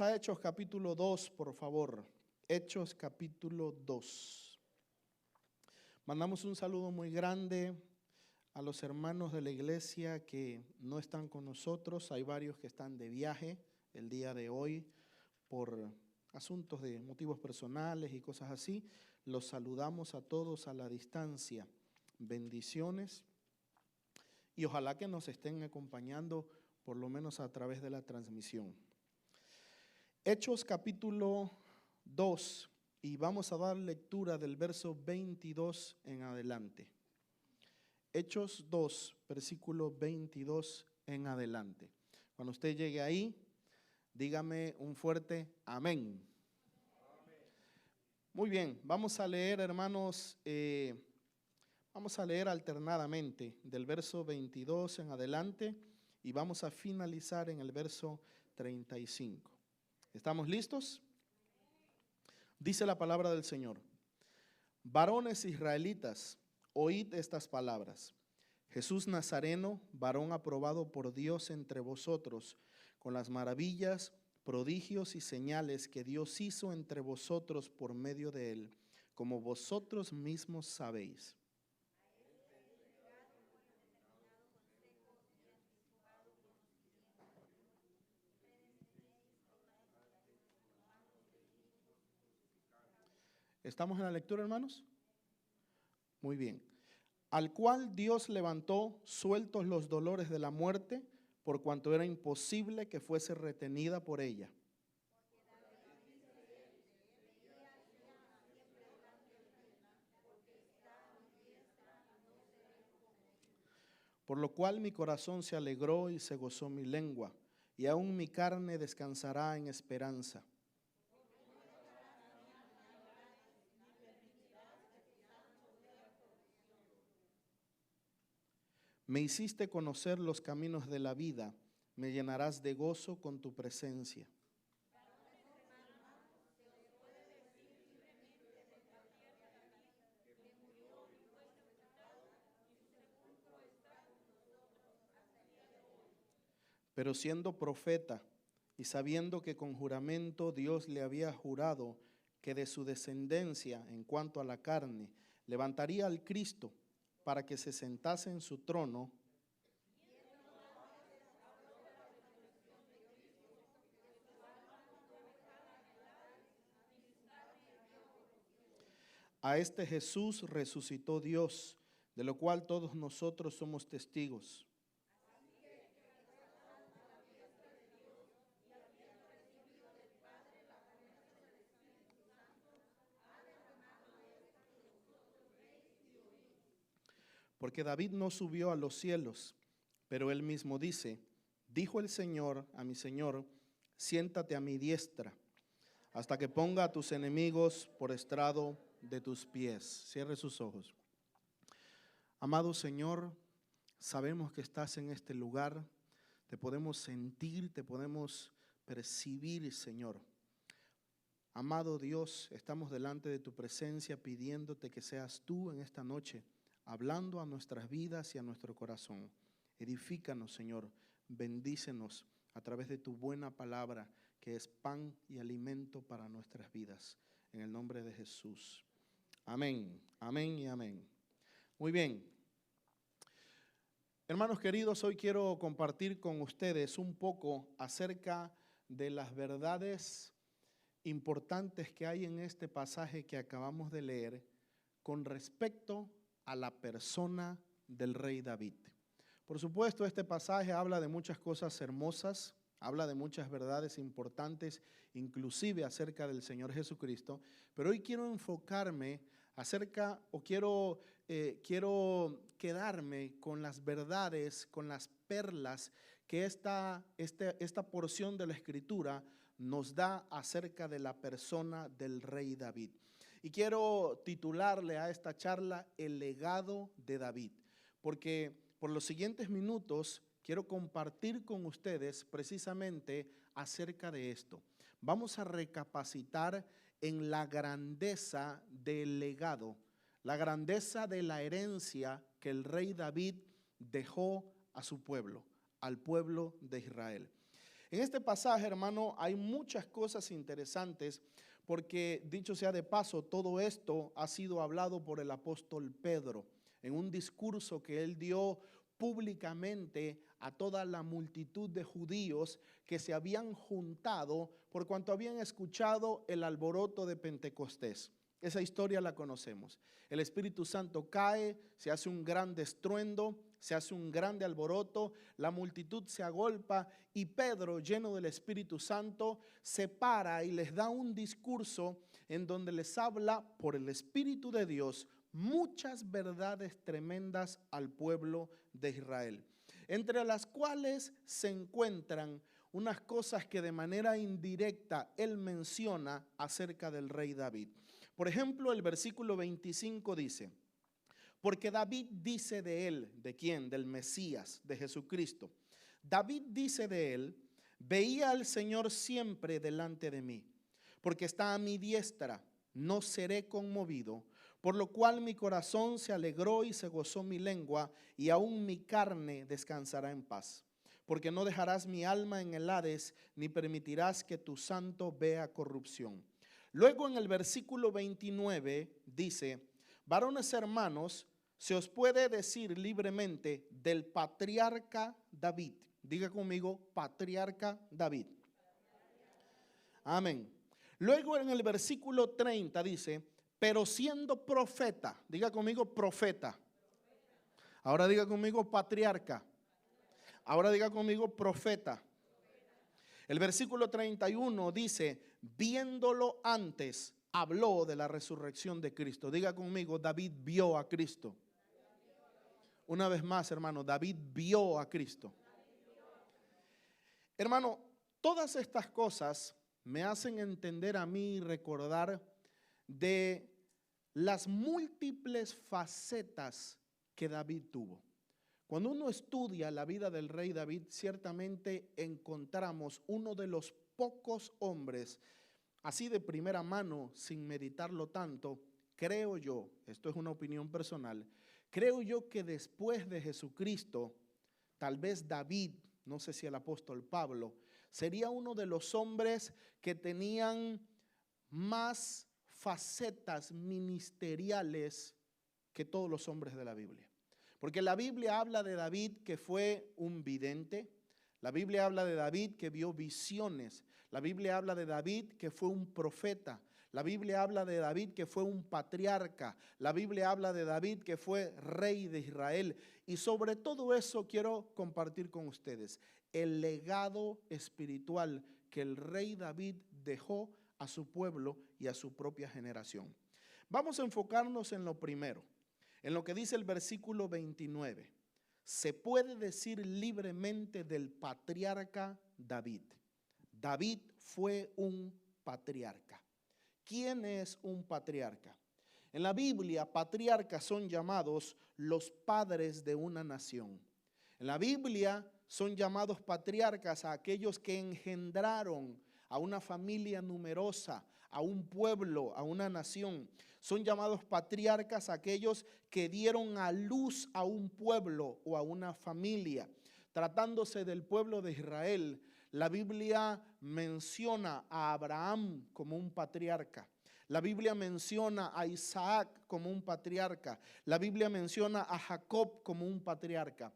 A Hechos capítulo 2, por favor. Hechos capítulo 2. Mandamos un saludo muy grande a los hermanos de la iglesia que no están con nosotros. Hay varios que están de viaje el día de hoy por asuntos de motivos personales y cosas así. Los saludamos a todos a la distancia. Bendiciones. Y ojalá que nos estén acompañando por lo menos a través de la transmisión. Hechos capítulo 2, y vamos a dar lectura del verso 22 en adelante. Hechos 2, versículo 22 en adelante. Cuando usted llegue ahí, dígame un fuerte amén. Muy bien, vamos a leer, hermanos, vamos a leer alternadamente del verso 22 en adelante y vamos a finalizar en el verso 35. ¿Estamos listos? Dice la palabra del Señor. Varones israelitas, oíd estas palabras. Jesús Nazareno, varón aprobado por Dios entre vosotros, con las maravillas, prodigios y señales que Dios hizo entre vosotros por medio de él, como vosotros mismos sabéis. ¿Estamos en la lectura, hermanos? Muy bien. Al cual Dios levantó sueltos los dolores de la muerte, por cuanto era imposible que fuese retenida por ella. Por lo cual mi corazón se alegró y se gozó mi lengua, y aún mi carne descansará en esperanza. Me hiciste conocer los caminos de la vida, me llenarás de gozo con tu presencia. Pero siendo profeta y sabiendo que con juramento Dios le había jurado que de su descendencia, en cuanto a la carne, levantaría al Cristo para que se sentase en su trono, a este Jesús resucitó Dios, de lo cual todos nosotros somos testigos. Porque David no subió a los cielos, pero él mismo dice, dijo el Señor a mi Señor, siéntate a mi diestra, hasta que ponga a tus enemigos por estrado de tus pies. Cierre sus ojos. Amado Señor, sabemos que estás en este lugar, te podemos sentir, te podemos percibir, Señor. Amado Dios, estamos delante de tu presencia pidiéndote que seas tú en esta noche, hablando a nuestras vidas y a nuestro corazón. Edifícanos, Señor, bendícenos a través de tu buena palabra, que es pan y alimento para nuestras vidas. En el nombre de Jesús. Amén, amén y amén. Muy bien. Hermanos queridos, hoy quiero compartir con ustedes un poco acerca de las verdades importantes que hay en este pasaje que acabamos de leer con respecto a la persona del rey David. Por supuesto, este pasaje habla de muchas cosas hermosas, habla de muchas verdades importantes, inclusive acerca del Señor Jesucristo, pero hoy quiero enfocarme quiero quedarme con las verdades, con las perlas que esta porción de la Escritura nos da acerca de la persona del rey David. Y quiero titularle a esta charla El legado de David, porque por los siguientes minutos quiero compartir con ustedes precisamente acerca de esto. Vamos a recapacitar en la grandeza del legado, la grandeza de la herencia que el rey David dejó a su pueblo, al pueblo de Israel. En este pasaje, hermano, hay muchas cosas interesantes porque, dicho sea de paso, todo esto ha sido hablado por el apóstol Pedro en un discurso que él dio públicamente a toda la multitud de judíos que se habían juntado por cuanto habían escuchado el alboroto de Pentecostés. Esa historia la conocemos. El Espíritu Santo cae, se hace un gran estruendo, se hace un grande alboroto, la multitud se agolpa y Pedro, lleno del Espíritu Santo, se para y les da un discurso en donde les habla por el Espíritu de Dios muchas verdades tremendas al pueblo de Israel, entre las cuales se encuentran unas cosas que de manera indirecta él menciona acerca del rey David. Por ejemplo, el versículo 25 dice: porque David dice de él, ¿de quién? Del Mesías, de Jesucristo. David dice de él: veía al Señor siempre delante de mí, porque está a mi diestra, no seré conmovido. Por lo cual mi corazón se alegró y se gozó mi lengua, y aún mi carne descansará en paz. Porque no dejarás mi alma en el Hades, ni permitirás que tu santo vea corrupción. Luego en el versículo 29 dice: varones hermanos, se os puede decir libremente del patriarca David. Diga conmigo, patriarca David. Amén. Luego en el versículo 30 dice: pero siendo profeta, diga conmigo profeta. Ahora diga conmigo patriarca. Ahora diga conmigo profeta. El versículo 31 dice: viéndolo antes, habló de la resurrección de Cristo. Diga conmigo, David vio a Cristo. Una vez más, hermano, David vio a Cristo. Hermano, todas estas cosas me hacen entender a mí y recordar de las múltiples facetas que David tuvo. Cuando uno estudia la vida del rey David, ciertamente encontramos uno de los pocos hombres, así de primera mano, sin meditarlo tanto, creo yo, esto es una opinión personal, creo yo que después de Jesucristo, tal vez David, no sé si el apóstol Pablo, sería uno de los hombres que tenían más facetas ministeriales que todos los hombres de la Biblia. Porque la Biblia habla de David que fue un vidente, la Biblia habla de David que vio visiones, la Biblia habla de David que fue un profeta, la Biblia habla de David que fue un patriarca, la Biblia habla de David que fue rey de Israel. Y sobre todo eso quiero compartir con ustedes el legado espiritual que el rey David dejó a su pueblo y a su propia generación. Vamos a enfocarnos en lo primero, en lo que dice el versículo 29. Se puede decir libremente del patriarca David. David fue un patriarca. ¿Quién es un patriarca? En la Biblia, patriarcas son llamados los padres de una nación. En la Biblia son llamados patriarcas a aquellos que engendraron a una familia numerosa, a un pueblo, a una nación. Son llamados patriarcas aquellos que dieron a luz a un pueblo o a una familia. Tratándose del pueblo de Israel, la Biblia menciona a Abraham como un patriarca. La Biblia menciona a Isaac como un patriarca. La Biblia menciona a Jacob como un patriarca.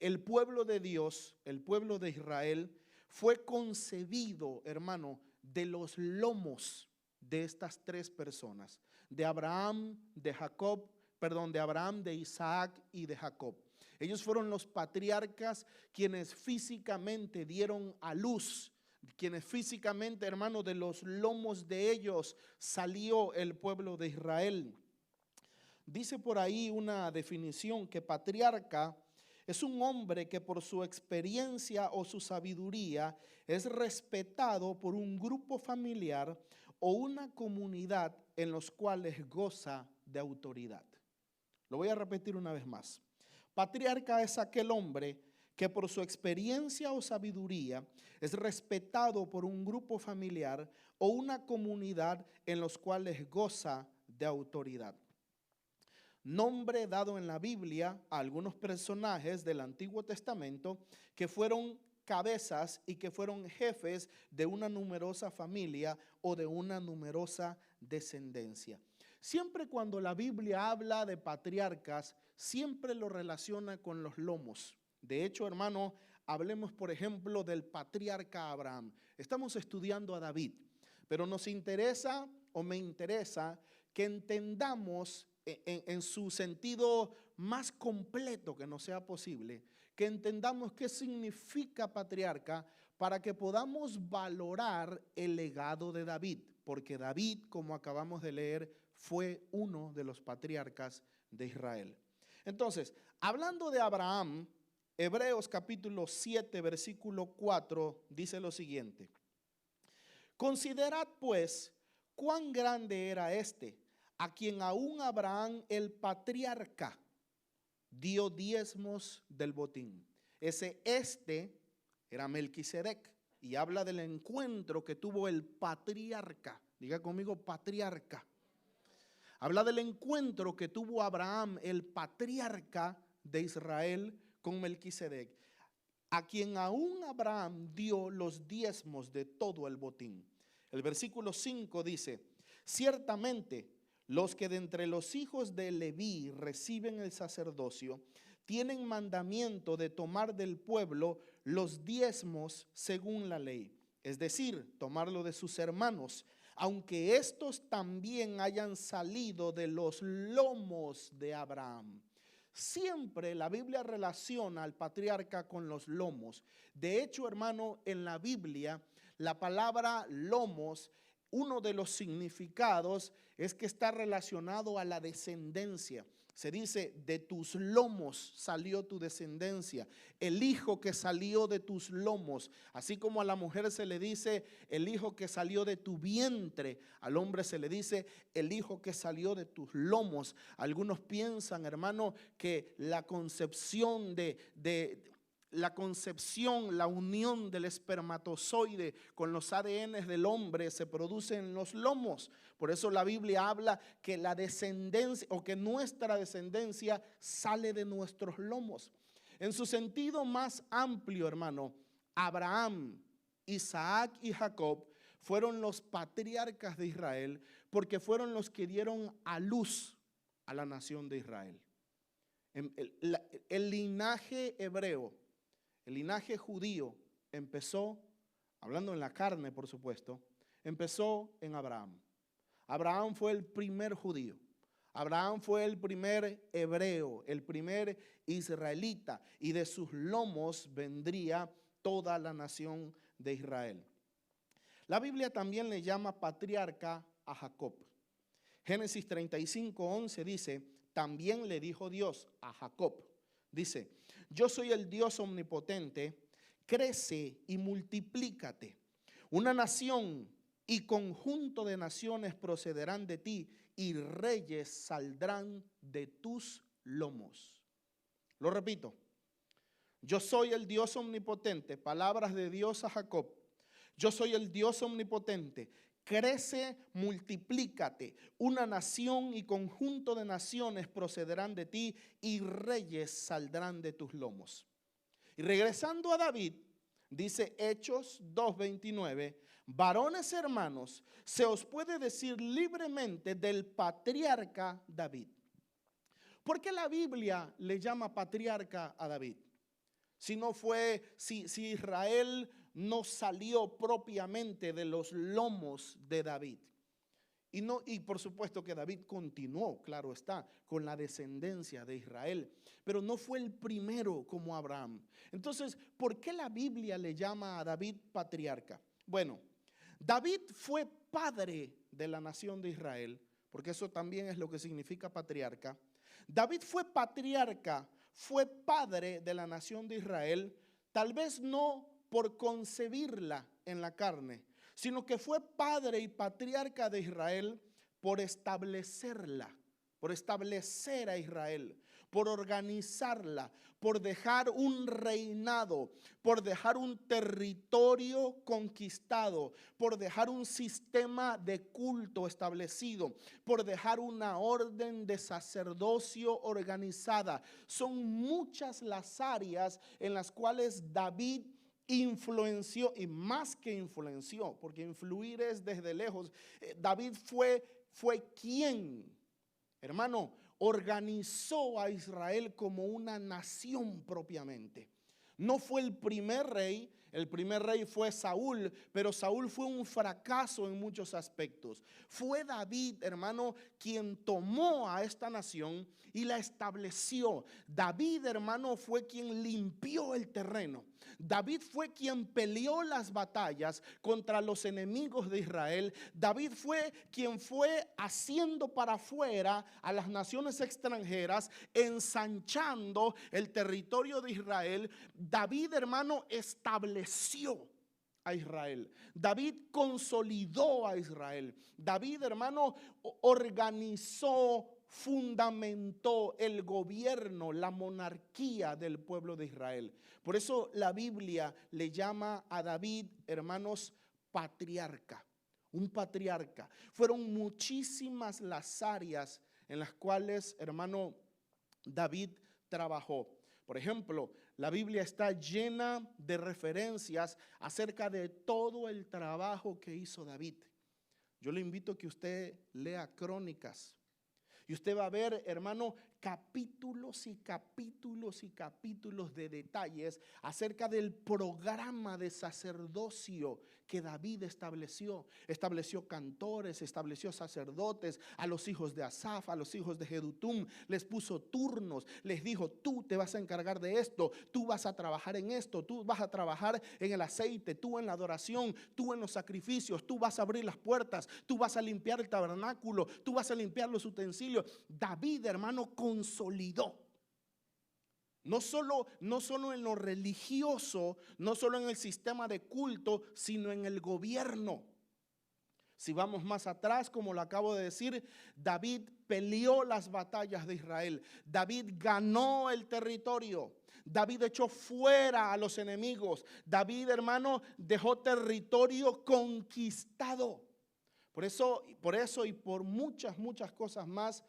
El pueblo de Dios, el pueblo de Israel, fue concebido, hermano, de los lomos de estas tres personas, de Abraham, de Abraham, de Isaac y de Jacob. Ellos fueron los patriarcas quienes físicamente dieron a luz, quienes físicamente, hermano, de los lomos de ellos salió el pueblo de Israel. Dice por ahí una definición que patriarca es un hombre que por su experiencia o su sabiduría es respetado por un grupo familiar o una comunidad en los cuales goza de autoridad. Lo voy a repetir una vez más. Patriarca es aquel hombre que por su experiencia o sabiduría es respetado por un grupo familiar o una comunidad en los cuales goza de autoridad. Nombre dado en la Biblia a algunos personajes del Antiguo Testamento que fueron cabezas y que fueron jefes de una numerosa familia o de una numerosa descendencia. Siempre cuando la Biblia habla de patriarcas, siempre lo relaciona con los lomos. De hecho, hermano, hablemos por ejemplo del patriarca Abraham. Estamos estudiando a David, pero nos interesa o me interesa que entendamos en su sentido más completo que nos sea posible, que entendamos qué significa patriarca para que podamos valorar el legado de David, porque David, como acabamos de leer, fue uno de los patriarcas de Israel. Entonces, hablando de Abraham, Hebreos capítulo 7, versículo 4, dice lo siguiente: considerad pues cuán grande era este, a quien aún Abraham el patriarca dio diezmos del botín. Ese era Melquisedec, y habla del encuentro que tuvo el patriarca. Diga conmigo, patriarca. Habla del encuentro que tuvo Abraham, el patriarca de Israel, con Melquisedec, a quien aún Abraham dio los diezmos de todo el botín. El versículo 5 dice: ciertamente los que de entre los hijos de Leví reciben el sacerdocio tienen mandamiento de tomar del pueblo los diezmos según la ley, es decir, tomarlo de sus hermanos, aunque estos también hayan salido de los lomos de Abraham. Siempre la Biblia relaciona al patriarca con los lomos. De hecho, hermano, en la Biblia, la palabra lomos, uno de los significados es que está relacionado a la descendencia. Se dice, de tus lomos salió tu descendencia, el hijo que salió de tus lomos. Así como a la mujer se le dice el hijo que salió de tu vientre, al hombre se le dice el hijo que salió de tus lomos. Algunos piensan, hermano, que la concepción la unión del espermatozoide con los ADN del hombre se produce en los lomos. Por eso la Biblia habla que la descendencia o que nuestra descendencia sale de nuestros lomos. En su sentido más amplio, hermano, Abraham, Isaac y Jacob fueron los patriarcas de Israel porque fueron los que dieron a luz a la nación de Israel. El linaje hebreo, el linaje judío empezó, hablando en la carne por supuesto, empezó en Abraham. Abraham fue el primer judío. Abraham fue el primer hebreo, el primer israelita, y de sus lomos vendría toda la nación de Israel. La Biblia también le llama patriarca a Jacob. Génesis 35:11 dice: también le dijo Dios a Jacob, dice: yo soy el Dios omnipotente, crece y multiplícate. Una nación y conjunto de naciones procederán de ti, y reyes saldrán de tus lomos. Lo repito: yo soy el Dios omnipotente, palabras de Dios a Jacob. Yo soy el Dios omnipotente, crece, multiplícate. Una nación y conjunto de naciones procederán de ti, y reyes saldrán de tus lomos. Y regresando a David, dice Hechos 2:29, varones hermanos, se os puede decir libremente del patriarca David. ¿Por qué la Biblia le llama patriarca a David? Si Israel no salió propiamente de los lomos de David. Y por supuesto que David continuó, claro está, con la descendencia de Israel, pero no fue el primero como Abraham. Entonces, ¿por qué la Biblia le llama a David patriarca? Bueno, David fue padre de la nación de Israel, porque eso también es lo que significa patriarca. David fue patriarca, fue padre de la nación de Israel, tal vez no por concebirla en la carne, sino que fue padre y patriarca de Israel por establecerla, por establecer a Israel, por organizarla, por dejar un reinado, por dejar un territorio conquistado, por dejar un sistema de culto establecido, por dejar una orden de sacerdocio organizada. Son muchas las áreas en las cuales David influenció, y más que influenció, porque influir es desde lejos. David fue quien, hermano, organizó a Israel como una nación propiamente. No fue el primer rey fue Saúl, pero Saúl fue un fracaso en muchos aspectos. Fue David, hermano, quien tomó a esta nación y la estableció. David, hermano, fue quien limpió el terreno. David fue quien peleó las batallas contra los enemigos de Israel. David fue quien fue haciendo para afuera a las naciones extranjeras, ensanchando el territorio de Israel. David, hermano, estableció a Israel. David consolidó a Israel. David, hermano, organizó, fundamentó el gobierno, la monarquía del pueblo de Israel. Por eso la Biblia le llama a David, hermanos, patriarca, un patriarca. Fueron muchísimas las áreas en las cuales, hermano, David trabajó. Por ejemplo, la Biblia está llena de referencias acerca de todo el trabajo que hizo David. Yo le invito a que usted lea Crónicas. Y usted va a ver, hermano, capítulos y capítulos y capítulos de detalles acerca del programa de sacerdocio que David estableció. Estableció cantores, estableció sacerdotes, a los hijos de Asaf, a los hijos de Jedutum. Les puso turnos, les dijo: tú te vas a encargar de esto, tú vas a trabajar en esto, tú vas a trabajar en el aceite, tú en la adoración, tú en los sacrificios, tú vas a abrir las puertas, tú vas a limpiar el tabernáculo, tú vas a limpiar los utensilios. David, hermano, consolidó. No solo en lo religioso, no solo en el sistema de culto, sino en el gobierno. Si vamos más atrás, como lo acabo de decir, David peleó las batallas de Israel. David ganó el territorio. David echó fuera a los enemigos. David, hermano, dejó territorio conquistado. Por eso y por muchas cosas más,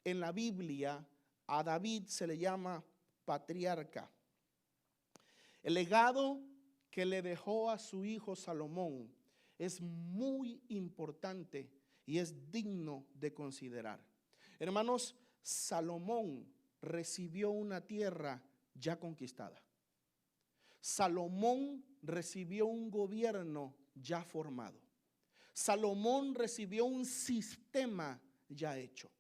en la Biblia a David se le llama patriarca. El legado que le dejó a su hijo Salomón es muy importante y es digno de considerar. Hermanos, Salomón recibió una tierra ya conquistada. Salomón recibió un gobierno ya formado. Salomón recibió un sistema ya hecho.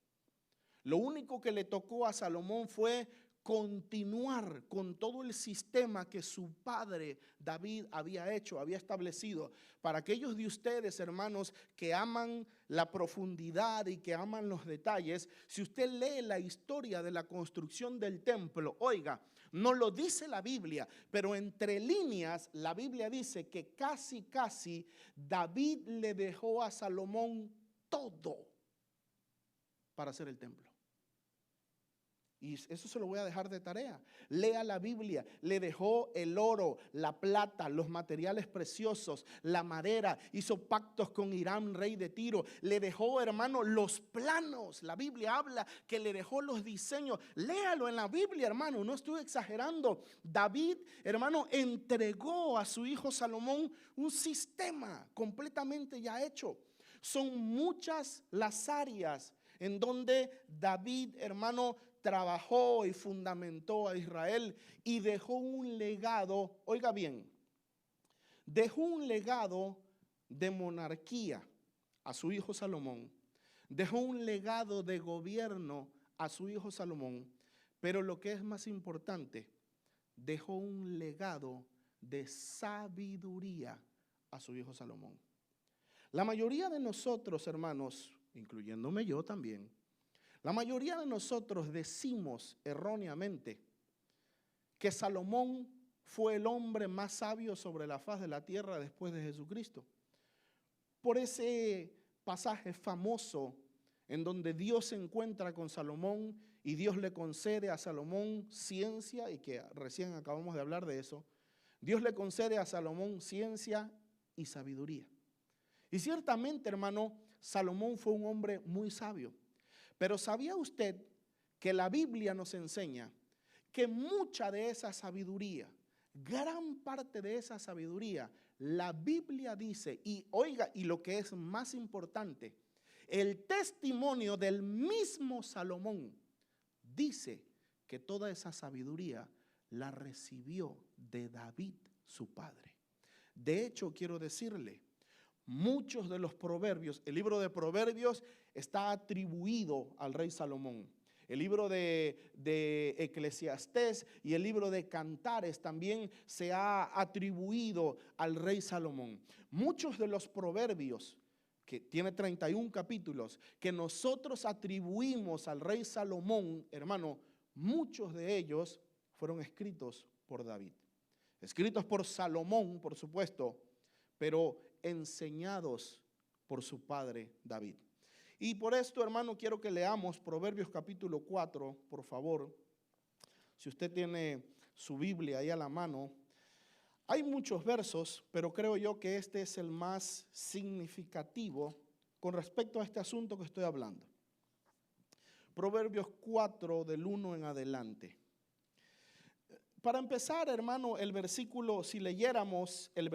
Lo único que le tocó a Salomón fue continuar con todo el sistema que su padre David había hecho, había establecido. Para aquellos de ustedes, hermanos, que aman la profundidad y que aman los detalles, si usted lee la historia de la construcción del templo, oiga, no lo dice la Biblia, pero entre líneas la Biblia dice que casi David le dejó a Salomón todo para hacer el templo. Y eso se lo voy a dejar de tarea. Lea la Biblia. Le dejó el oro, la plata, los materiales preciosos, la madera. Hizo pactos con Hiram, rey de Tiro. Le dejó, hermano, los planos. La Biblia habla que le dejó los diseños. Léalo en la Biblia, hermano. No estoy exagerando. David, hermano, entregó a su hijo Salomón un sistema completamente ya hecho. Son muchas las áreas en donde David, hermano, trabajó y fundamentó a Israel y dejó un legado, oiga bien, dejó un legado de monarquía a su hijo Salomón, dejó un legado de gobierno a su hijo Salomón, pero lo que es más importante, dejó un legado de sabiduría a su hijo Salomón. La mayoría de nosotros, hermanos, incluyéndome yo también, la mayoría de nosotros decimos erróneamente que Salomón fue el hombre más sabio sobre la faz de la tierra después de Jesucristo. Por ese pasaje famoso en donde Dios se encuentra con Salomón y Dios le concede a Salomón ciencia, y que recién acabamos de hablar de eso. Dios le concede a Salomón ciencia y sabiduría. Y ciertamente, hermano, Salomón fue un hombre muy sabio. Pero ¿sabía usted que la Biblia nos enseña que mucha de esa sabiduría, gran parte de esa sabiduría, la Biblia dice, y oiga, y lo que es más importante, el testimonio del mismo Salomón dice que toda esa sabiduría la recibió de David, su padre. De hecho, quiero decirle, muchos de los proverbios, el libro de Proverbios está atribuido al rey Salomón. El libro de Eclesiastés y el libro de Cantares también se ha atribuido al rey Salomón. Muchos de los proverbios, que tiene 31 capítulos, que nosotros atribuimos al rey Salomón, hermano, muchos de ellos fueron escritos por David. Escritos por Salomón, por supuesto, pero enseñados por su padre David. Y por esto, hermano, quiero que leamos Proverbios capítulo 4, por favor. Si usted tiene su Biblia ahí a la mano. Hay muchos versos, pero creo yo que este es el más significativo con respecto a este asunto que estoy hablando. Proverbios 4, del 1 en adelante. Para empezar, hermano, el versículo, si leyéramos el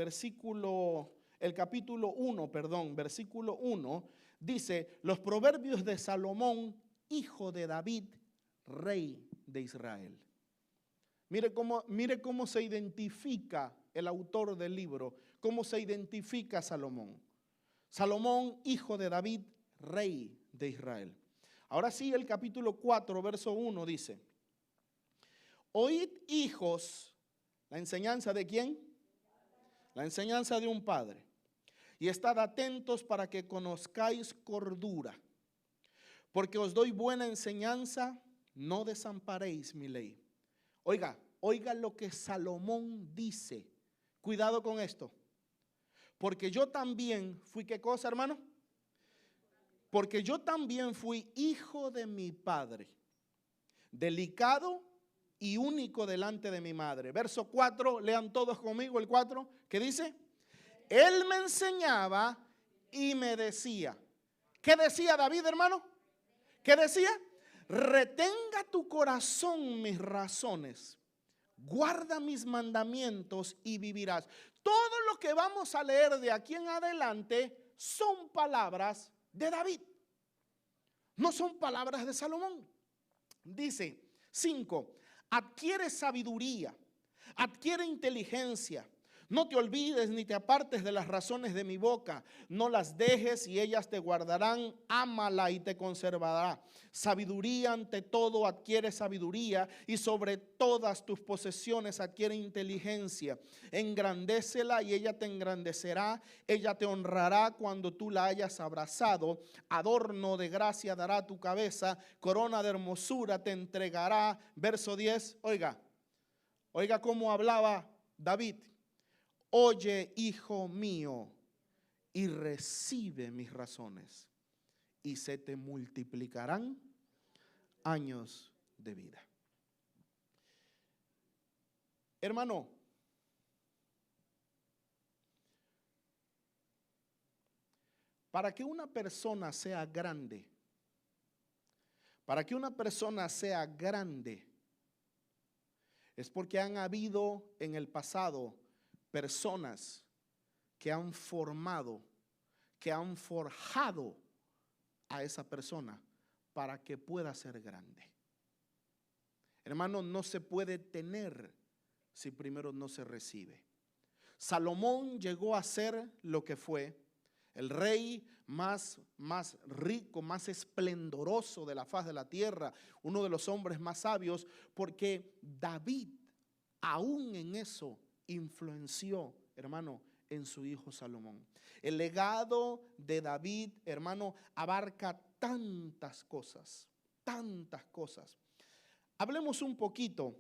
capítulo 1, versículo 1, dice, los proverbios de Salomón, hijo de David, rey de Israel. Mire cómo se identifica el autor del libro, cómo se identifica Salomón. Salomón, hijo de David, rey de Israel. Ahora sí, el capítulo 4, verso 1 dice, oíd, hijos, la enseñanza de ¿quién? La enseñanza de un padre. Y estad atentos para que conozcáis cordura, porque os doy buena enseñanza, no desamparéis mi ley. Oiga lo que Salomón dice. Cuidado con esto. Porque yo también fui, ¿qué cosa, hermano? Porque yo también fui hijo de mi padre, delicado y único delante de mi madre. Verso 4, lean todos conmigo el 4, ¿qué dice? Él me enseñaba y me decía. ¿Qué decía David, hermano? ¿Qué decía? Retenga tu corazón mis razones, guarda mis mandamientos y vivirás. Todo lo que vamos a leer de aquí en adelante son palabras de David. No son palabras de Salomón. Dice 5, adquiere sabiduría, adquiere inteligencia. No te olvides ni te apartes de las razones de mi boca. No las dejes y ellas te guardarán. Ámala y te conservará. Sabiduría ante todo adquiere sabiduría y sobre todas tus posesiones adquiere inteligencia. Engrandécela y ella te engrandecerá. Ella te honrará cuando tú la hayas abrazado. Adorno de gracia dará tu cabeza. Corona de hermosura te entregará. Verso 10. Oiga cómo hablaba David. Oye, hijo mío, y recibe mis razones, y se te multiplicarán años de vida. Hermano, para que una persona sea grande, es porque han habido en el pasado personas que han formado, que han forjado a esa persona para que pueda ser grande. Hermano, no se puede tener si primero no se recibe. Salomón llegó a ser lo que fue el rey más rico, más esplendoroso de la faz de la tierra, uno de los hombres más sabios, porque David, aún en eso, influenció, hermano, en su hijo Salomón. El legado de David, hermano, abarca tantas cosas, tantas cosas. Hablemos un poquito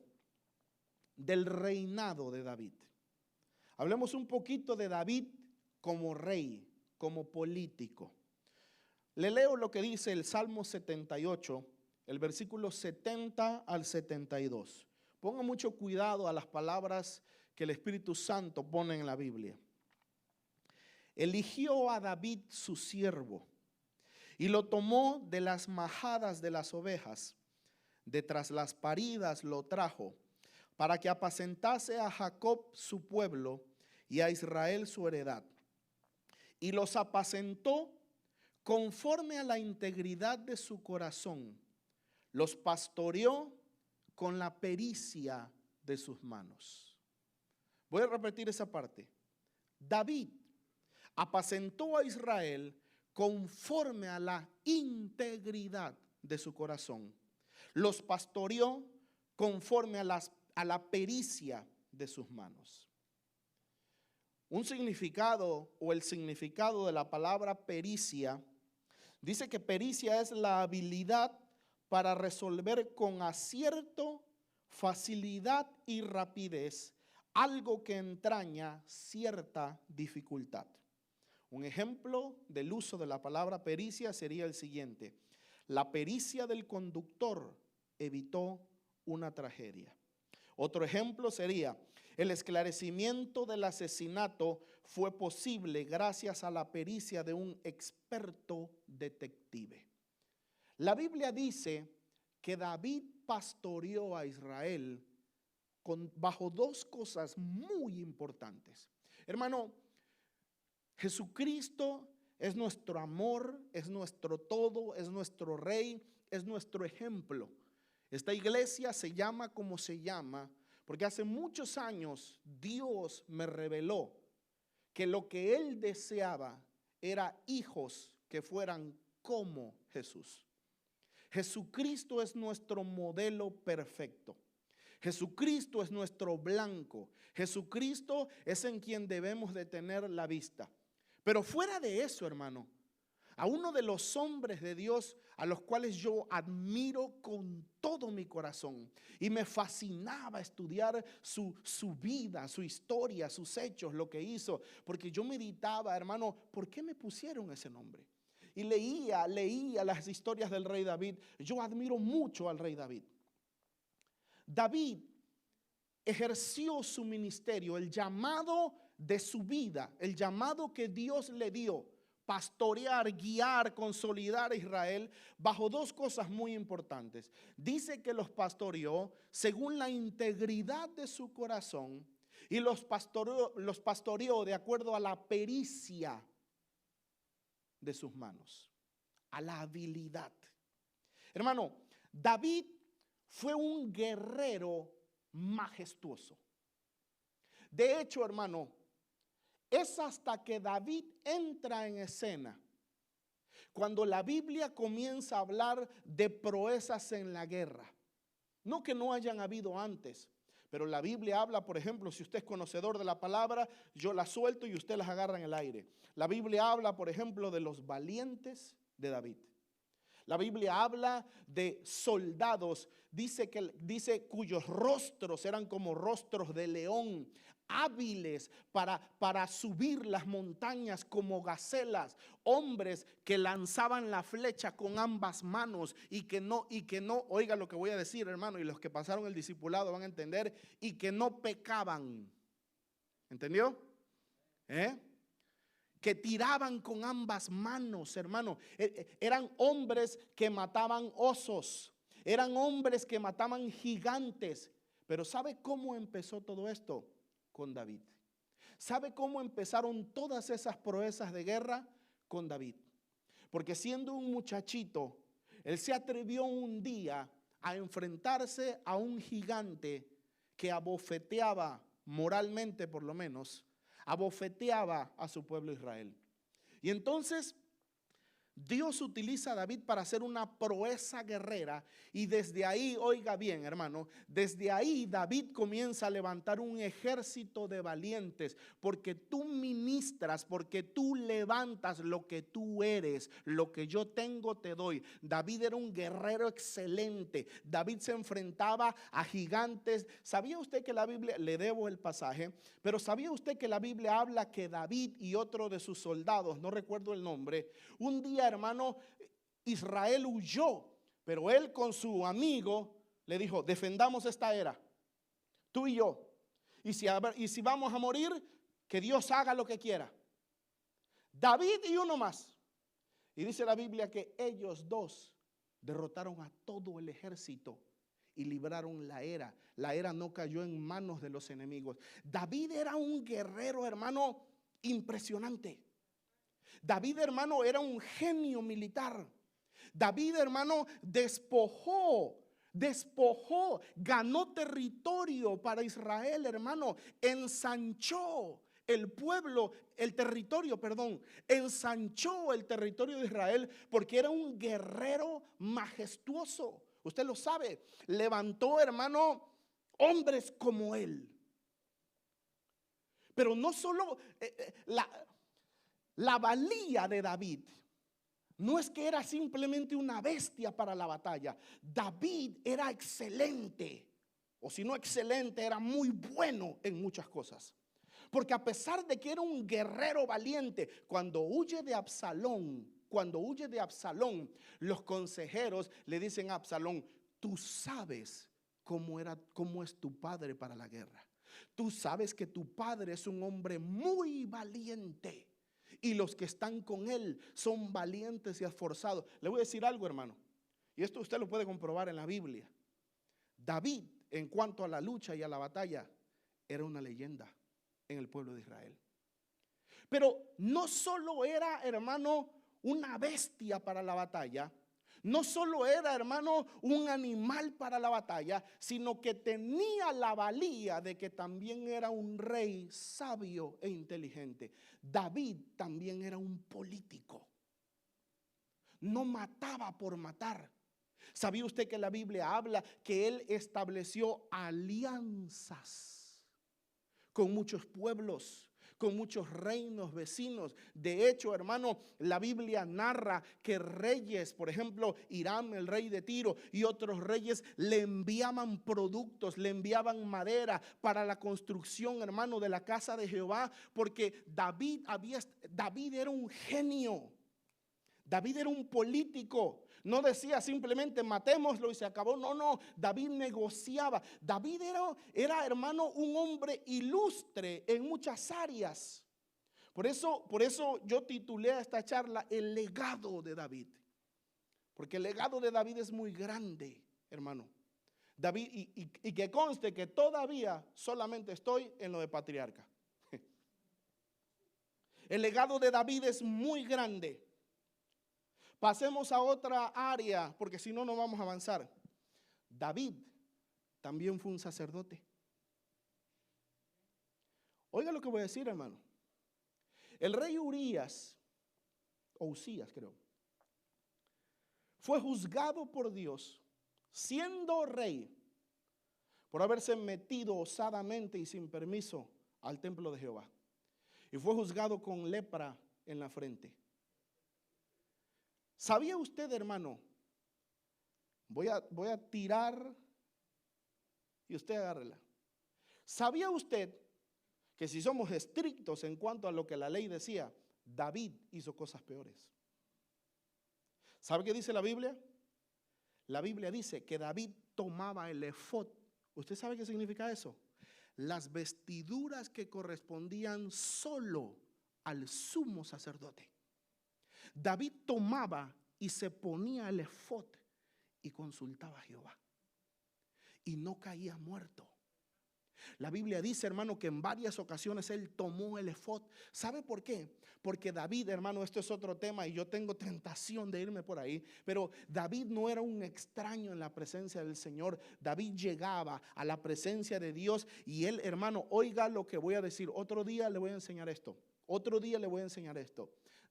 del reinado de David. Hablemos un poquito de David como rey, como político. Le leo lo que dice el Salmo 78, el versículo 70 al 72. Ponga mucho cuidado a las palabras que el Espíritu Santo pone en la Biblia. Eligió a David su siervo y lo tomó de las majadas de las ovejas, de tras las paridas lo trajo, para que apacentase a Jacob su pueblo y a Israel su heredad. Y los apacentó conforme a la integridad de su corazón. Los pastoreó con la pericia de sus manos. Voy a repetir esa parte. David apacentó a Israel conforme a la integridad de su corazón. Los pastoreó conforme a la pericia de sus manos. Un significado o el significado de la palabra pericia dice que pericia es la habilidad para resolver con acierto, facilidad y rapidez algo que entraña cierta dificultad. Un ejemplo del uso de la palabra pericia sería el siguiente: la pericia del conductor evitó una tragedia. Otro ejemplo sería: el esclarecimiento del asesinato fue posible gracias a la pericia de un experto detective. La Biblia dice que David pastoreó a Israel bajo dos cosas muy importantes. Hermano, Jesucristo es nuestro amor, es nuestro todo, es nuestro rey, es nuestro ejemplo. Esta iglesia se llama como se llama porque hace muchos años Dios me reveló que lo que Él deseaba era hijos que fueran como Jesús. Jesucristo es nuestro modelo perfecto. Jesucristo es nuestro blanco. Jesucristo es en quien debemos de tener la vista. Pero fuera de eso, hermano, a uno de los hombres de Dios a los cuales yo admiro con todo mi corazón y me fascinaba estudiar su vida, su historia, sus hechos, lo que hizo, porque yo meditaba, hermano, ¿por qué me pusieron ese nombre? Y leía las historias del rey David. Yo admiro mucho al rey David. David ejerció su ministerio, el llamado de su vida, el llamado que Dios le dio: pastorear, guiar, consolidar a Israel bajo dos cosas muy importantes. Dice que los pastoreó según la integridad de su corazón y los pastoreó de acuerdo a la pericia de sus manos, a la habilidad. Hermano, David fue un guerrero majestuoso. De hecho, hermano, es hasta que David entra en escena cuando la Biblia comienza a hablar de proezas en la guerra. No que no hayan habido antes, pero la Biblia habla, por ejemplo, si usted es conocedor de la palabra, yo la suelto y usted las agarra en el aire. La Biblia habla, por ejemplo, de los valientes de David. La Biblia habla de soldados, dice cuyos rostros eran como rostros de león, hábiles para subir las montañas como gacelas, hombres que lanzaban la flecha con ambas manos y que no, oiga lo que voy a decir, hermano, y los que pasaron el discipulado van a entender, y que no pecaban. ¿Entendió? Que tiraban con ambas manos, hermano. Eran hombres que mataban osos, eran hombres que mataban gigantes. Pero ¿sabe cómo empezó todo esto? Con David. ¿Sabe cómo empezaron todas esas proezas de guerra? Con David. Porque siendo un muchachito, él se atrevió un día a enfrentarse a un gigante que abofeteaba, moralmente por lo menos, abofeteaba a su pueblo Israel. Y entonces Dios utiliza a David para hacer una proeza guerrera, y desde ahí, oiga bien, hermano, desde ahí David comienza a levantar un ejército de valientes, porque tú ministras, porque tú levantas lo que tú eres, lo que yo tengo te doy. David era un guerrero excelente. David se enfrentaba a gigantes. ¿Sabía usted que la Biblia, le debo el pasaje, pero sabía usted que la Biblia habla que David y otro de sus soldados, no recuerdo el nombre, un día, hermano, Israel huyó, pero él con su amigo le dijo: defendamos esta era, tú y yo, y si vamos a morir, que Dios haga lo que quiera. David y uno más. Y dice la Biblia que ellos dos derrotaron a todo el ejército y libraron la era. La era no cayó en manos de los enemigos. David era un guerrero, hermano, impresionante. David, hermano, era un genio militar. David, hermano, despojó, ganó territorio para Israel, hermano, ensanchó ensanchó el territorio de Israel porque era un guerrero majestuoso. Usted lo sabe, levantó, hermano, hombres como él. Pero no solo la valía de David, no es que era simplemente una bestia para la batalla. David era excelente, o si no excelente, era muy bueno en muchas cosas. Porque a pesar de que era un guerrero valiente, cuando huye de Absalón, los consejeros le dicen a Absalón: tú sabes cómo es tu padre para la guerra. Tú sabes que tu padre es un hombre muy valiente y los que están con él son valientes y esforzados. Le voy a decir algo, hermano, y esto usted lo puede comprobar en la Biblia. David, en cuanto a la lucha y a la batalla, era una leyenda en el pueblo de Israel. Pero no solo era, hermano, una bestia para la batalla, no solo era, hermano, un animal para la batalla, sino que tenía la valía de que también era un rey sabio e inteligente. David también era un político. No mataba por matar. ¿Sabía usted que la Biblia habla que él estableció alianzas con muchos pueblos, con muchos reinos vecinos? De hecho, hermano, la Biblia narra que reyes, por ejemplo, Hiram, el rey de Tiro, y otros reyes le enviaban productos, le enviaban madera para la construcción, hermano, de la casa de Jehová, porque David era un genio. David era un político. No decía simplemente matémoslo y se acabó. No, David negociaba. David era, hermano, un hombre ilustre en muchas áreas. Por eso yo titulé a esta charla El legado de David. Porque el legado de David es muy grande, hermano. David, y que conste que todavía solamente estoy en lo de patriarca. El legado de David es muy grande. Pasemos a otra área, porque si no, no vamos a avanzar. David también fue un sacerdote. Oiga lo que voy a decir, hermano. El rey Usías, creo, fue juzgado por Dios, siendo rey, por haberse metido osadamente y sin permiso al templo de Jehová. Y fue juzgado con lepra en la frente. ¿Sabía usted, hermano? Voy a tirar y usted agárrela. ¿Sabía usted que si somos estrictos en cuanto a lo que la ley decía, David hizo cosas peores? ¿Sabe qué dice la Biblia? La Biblia dice que David tomaba el efod. ¿Usted sabe qué significa eso? Las vestiduras que correspondían solo al sumo sacerdote. David tomaba y se ponía el efod y consultaba a Jehová. Y no caía muerto. La Biblia dice, hermano, que en varias ocasiones él tomó el efod. ¿Sabe por qué? Porque David, hermano, esto es otro tema y yo tengo tentación de irme por ahí, pero David no era un extraño en la presencia del Señor. David llegaba a la presencia de Dios y él, hermano, oiga lo que voy a decir. Otro día le voy a enseñar esto.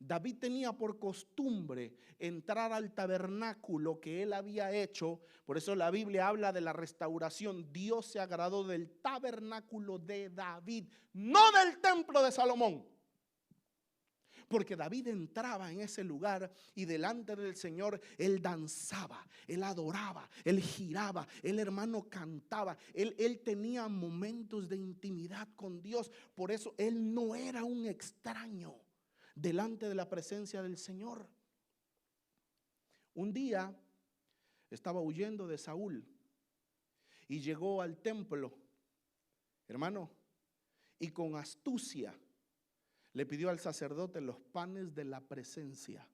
David tenía por costumbre entrar al tabernáculo que él había hecho. Por eso la Biblia habla de la restauración. Dios se agradó del tabernáculo de David, no del templo de Salomón. Porque David entraba en ese lugar y delante del Señor él danzaba, él adoraba, él giraba, él, hermano, cantaba. Él tenía momentos de intimidad con Dios. Por eso él no era un extraño delante de la presencia del Señor. Un día estaba huyendo de Saúl y llegó al templo, hermano, y con astucia le pidió al sacerdote los panes de la presencia,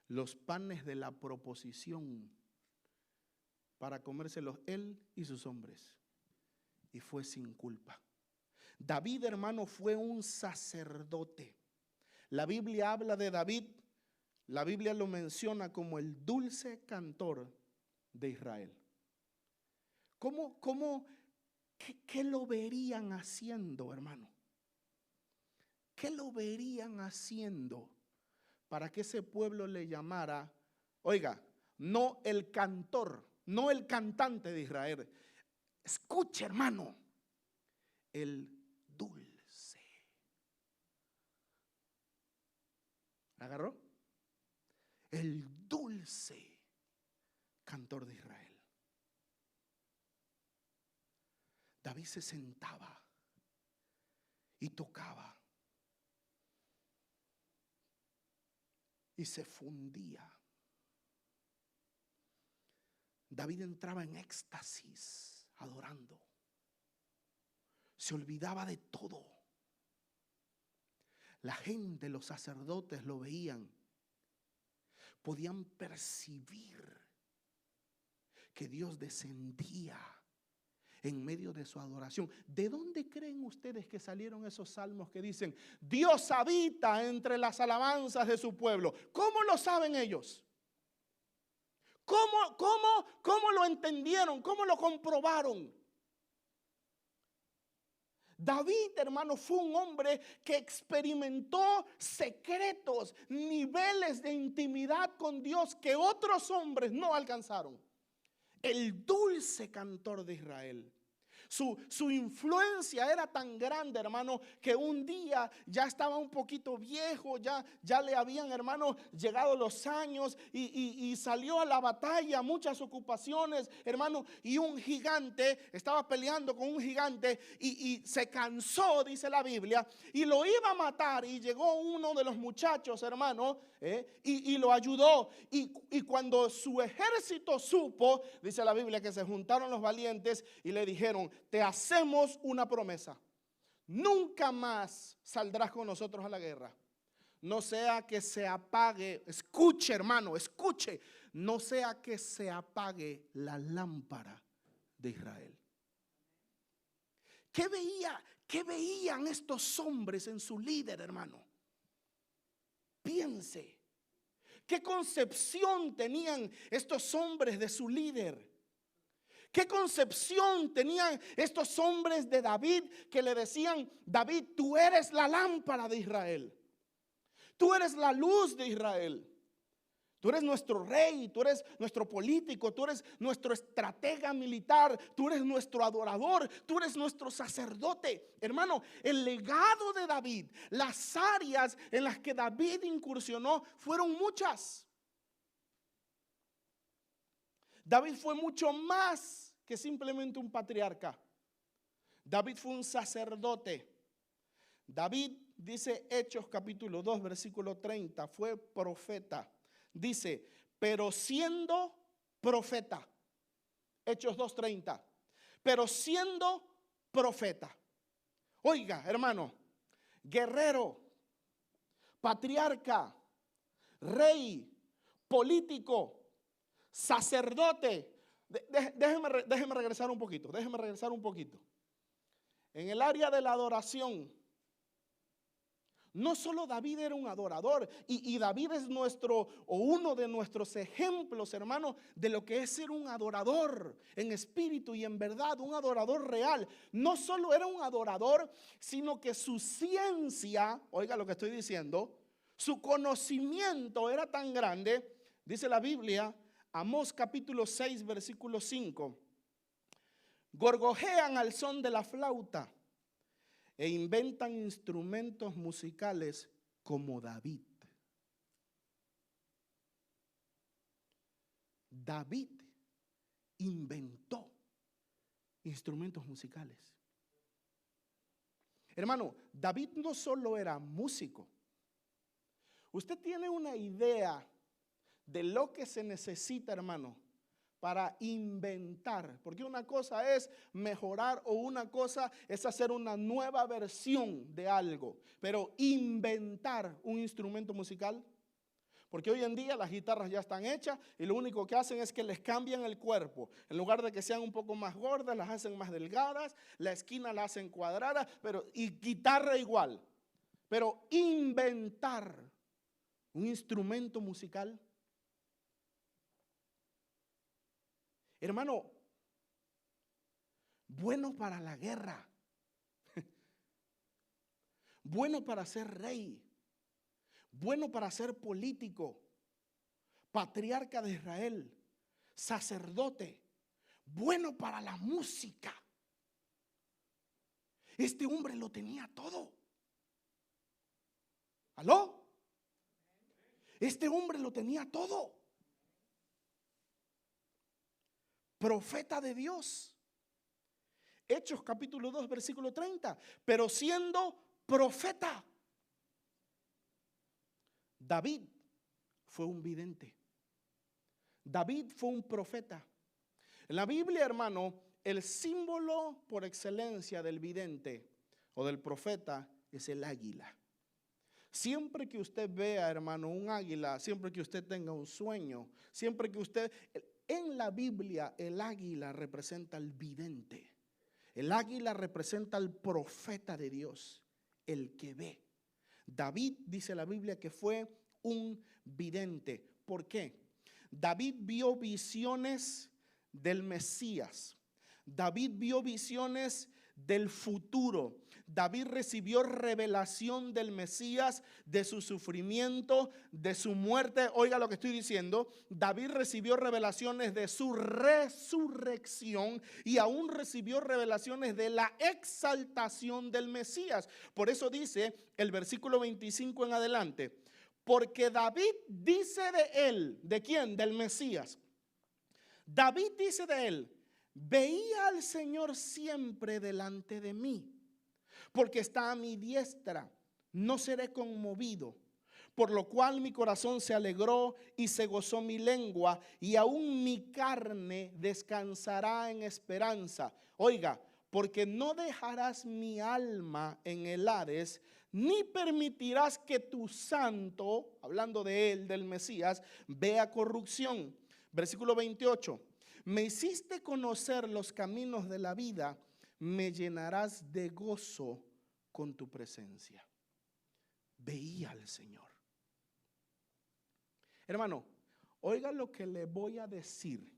los panes de la proposición. para comérselos él y sus hombres. Y fue sin culpa. David, hermano, fue un sacerdote. La Biblia habla de David, la Biblia lo menciona como el dulce cantor de Israel. ¿Qué lo verían haciendo, hermano? ¿Qué lo verían haciendo para que ese pueblo le llamara, oiga, no el cantor, no el cantante de Israel? Escuche, hermano, el dulce. ¿Agarró? El dulce cantor de Israel. David se sentaba y tocaba y se fundía. David entraba en éxtasis adorando. Se olvidaba de todo. La gente, los sacerdotes lo veían. Podían percibir que Dios descendía en medio de su adoración. ¿De dónde creen ustedes que salieron esos salmos que dicen Dios habita entre las alabanzas de su pueblo? ¿Cómo lo saben ellos? ¿Cómo lo entendieron? ¿Cómo lo comprobaron? David, hermano, fue un hombre que experimentó secretos, niveles de intimidad con Dios que otros hombres no alcanzaron. El dulce cantor de Israel. Su influencia era tan grande, hermano, que un día ya estaba un poquito viejo, ya le habían, hermano, llegado los años y salió a la batalla, muchas ocupaciones, hermano, y un gigante, estaba peleando con un gigante y se cansó, dice la Biblia, y lo iba a matar, y llegó uno de los muchachos, hermano, y lo ayudó, y cuando su ejército supo, dice la Biblia, que se juntaron los valientes y le dijeron: te hacemos una promesa, nunca más saldrás con nosotros a la guerra, no sea que se apague, escuche, hermano, escuche, no sea que se apague la lámpara de Israel. ¿Qué veían estos hombres en su líder, hermano? Piense, ¿qué concepción tenían estos hombres de su líder? ¿Qué concepción tenían estos hombres de David que le decían: David, tú eres la lámpara de Israel, tú eres la luz de Israel, tú eres nuestro rey, tú eres nuestro político, tú eres nuestro estratega militar, tú eres nuestro adorador, tú eres nuestro sacerdote? Hermano, el legado de David, las áreas en las que David incursionó fueron muchas. David fue mucho más que simplemente un patriarca. David fue un sacerdote. David, dice Hechos capítulo 2 versículo 30, fue profeta. Dice, pero siendo profeta. Hechos 2:30. Pero siendo profeta. Oiga, hermano, guerrero, patriarca, rey, político, sacerdote. Déjeme regresar un poquito. En el área de la adoración, no solo David era un adorador, y David es uno de nuestros ejemplos, hermano, de lo que es ser un adorador en espíritu y en verdad, un adorador real. No solo era un adorador, sino que su ciencia, oiga lo que estoy diciendo, su conocimiento era tan grande, dice la Biblia, Amós capítulo 6 versículo 5, gorgojean al son de la flauta e inventan instrumentos musicales como David. David inventó instrumentos musicales. Hermano, David no solo era músico. Usted tiene una idea de lo que se necesita, hermano, para inventar, porque una cosa es mejorar o una cosa es hacer una nueva versión de algo, pero inventar un instrumento musical, Porque hoy en día las guitarras ya están hechas y lo único que hacen es que les cambian el cuerpo. En lugar de que sean un poco más gordas, las hacen más delgadas, la esquina la hacen cuadrada, y guitarra igual. Pero inventar un instrumento musical, hermano, bueno para la guerra, bueno para ser rey, bueno para ser político, patriarca de Israel, sacerdote, bueno para la música. Este hombre lo tenía todo. ¿Aló? Este hombre lo tenía todo. Profeta de Dios. Hechos capítulo 2 versículo 30. Pero siendo profeta, David fue un vidente. David fue un profeta. En la Biblia, hermano, el símbolo por excelencia del vidente o del profeta es el águila. Siempre que usted vea, hermano, un águila, siempre que usted tenga un sueño, siempre que usted, en la Biblia el águila representa al vidente. El águila representa al profeta de Dios, el que ve. David, dice la Biblia, que fue un vidente. ¿Por qué? David vio visiones del Mesías. David vio visiones del futuro. David recibió revelación del Mesías, de su sufrimiento, de su muerte. Oiga lo que estoy diciendo. David recibió revelaciones de su resurrección y aún recibió revelaciones de la exaltación del Mesías. Por eso dice el versículo 25 en adelante. Porque David dice de él, ¿de quién? Del Mesías. David dice de él: veía al Señor siempre delante de mí, porque está a mi diestra, no seré conmovido. Por lo cual mi corazón se alegró y se gozó mi lengua, y aún mi carne descansará en esperanza. Oiga, porque no dejarás mi alma en el Hades, ni permitirás que tu santo, hablando de él, del Mesías, vea corrupción. Versículo 28. Me hiciste conocer los caminos de la vida, me llenarás de gozo con tu presencia. Veía al Señor. Hermano, oiga lo que le voy a decir.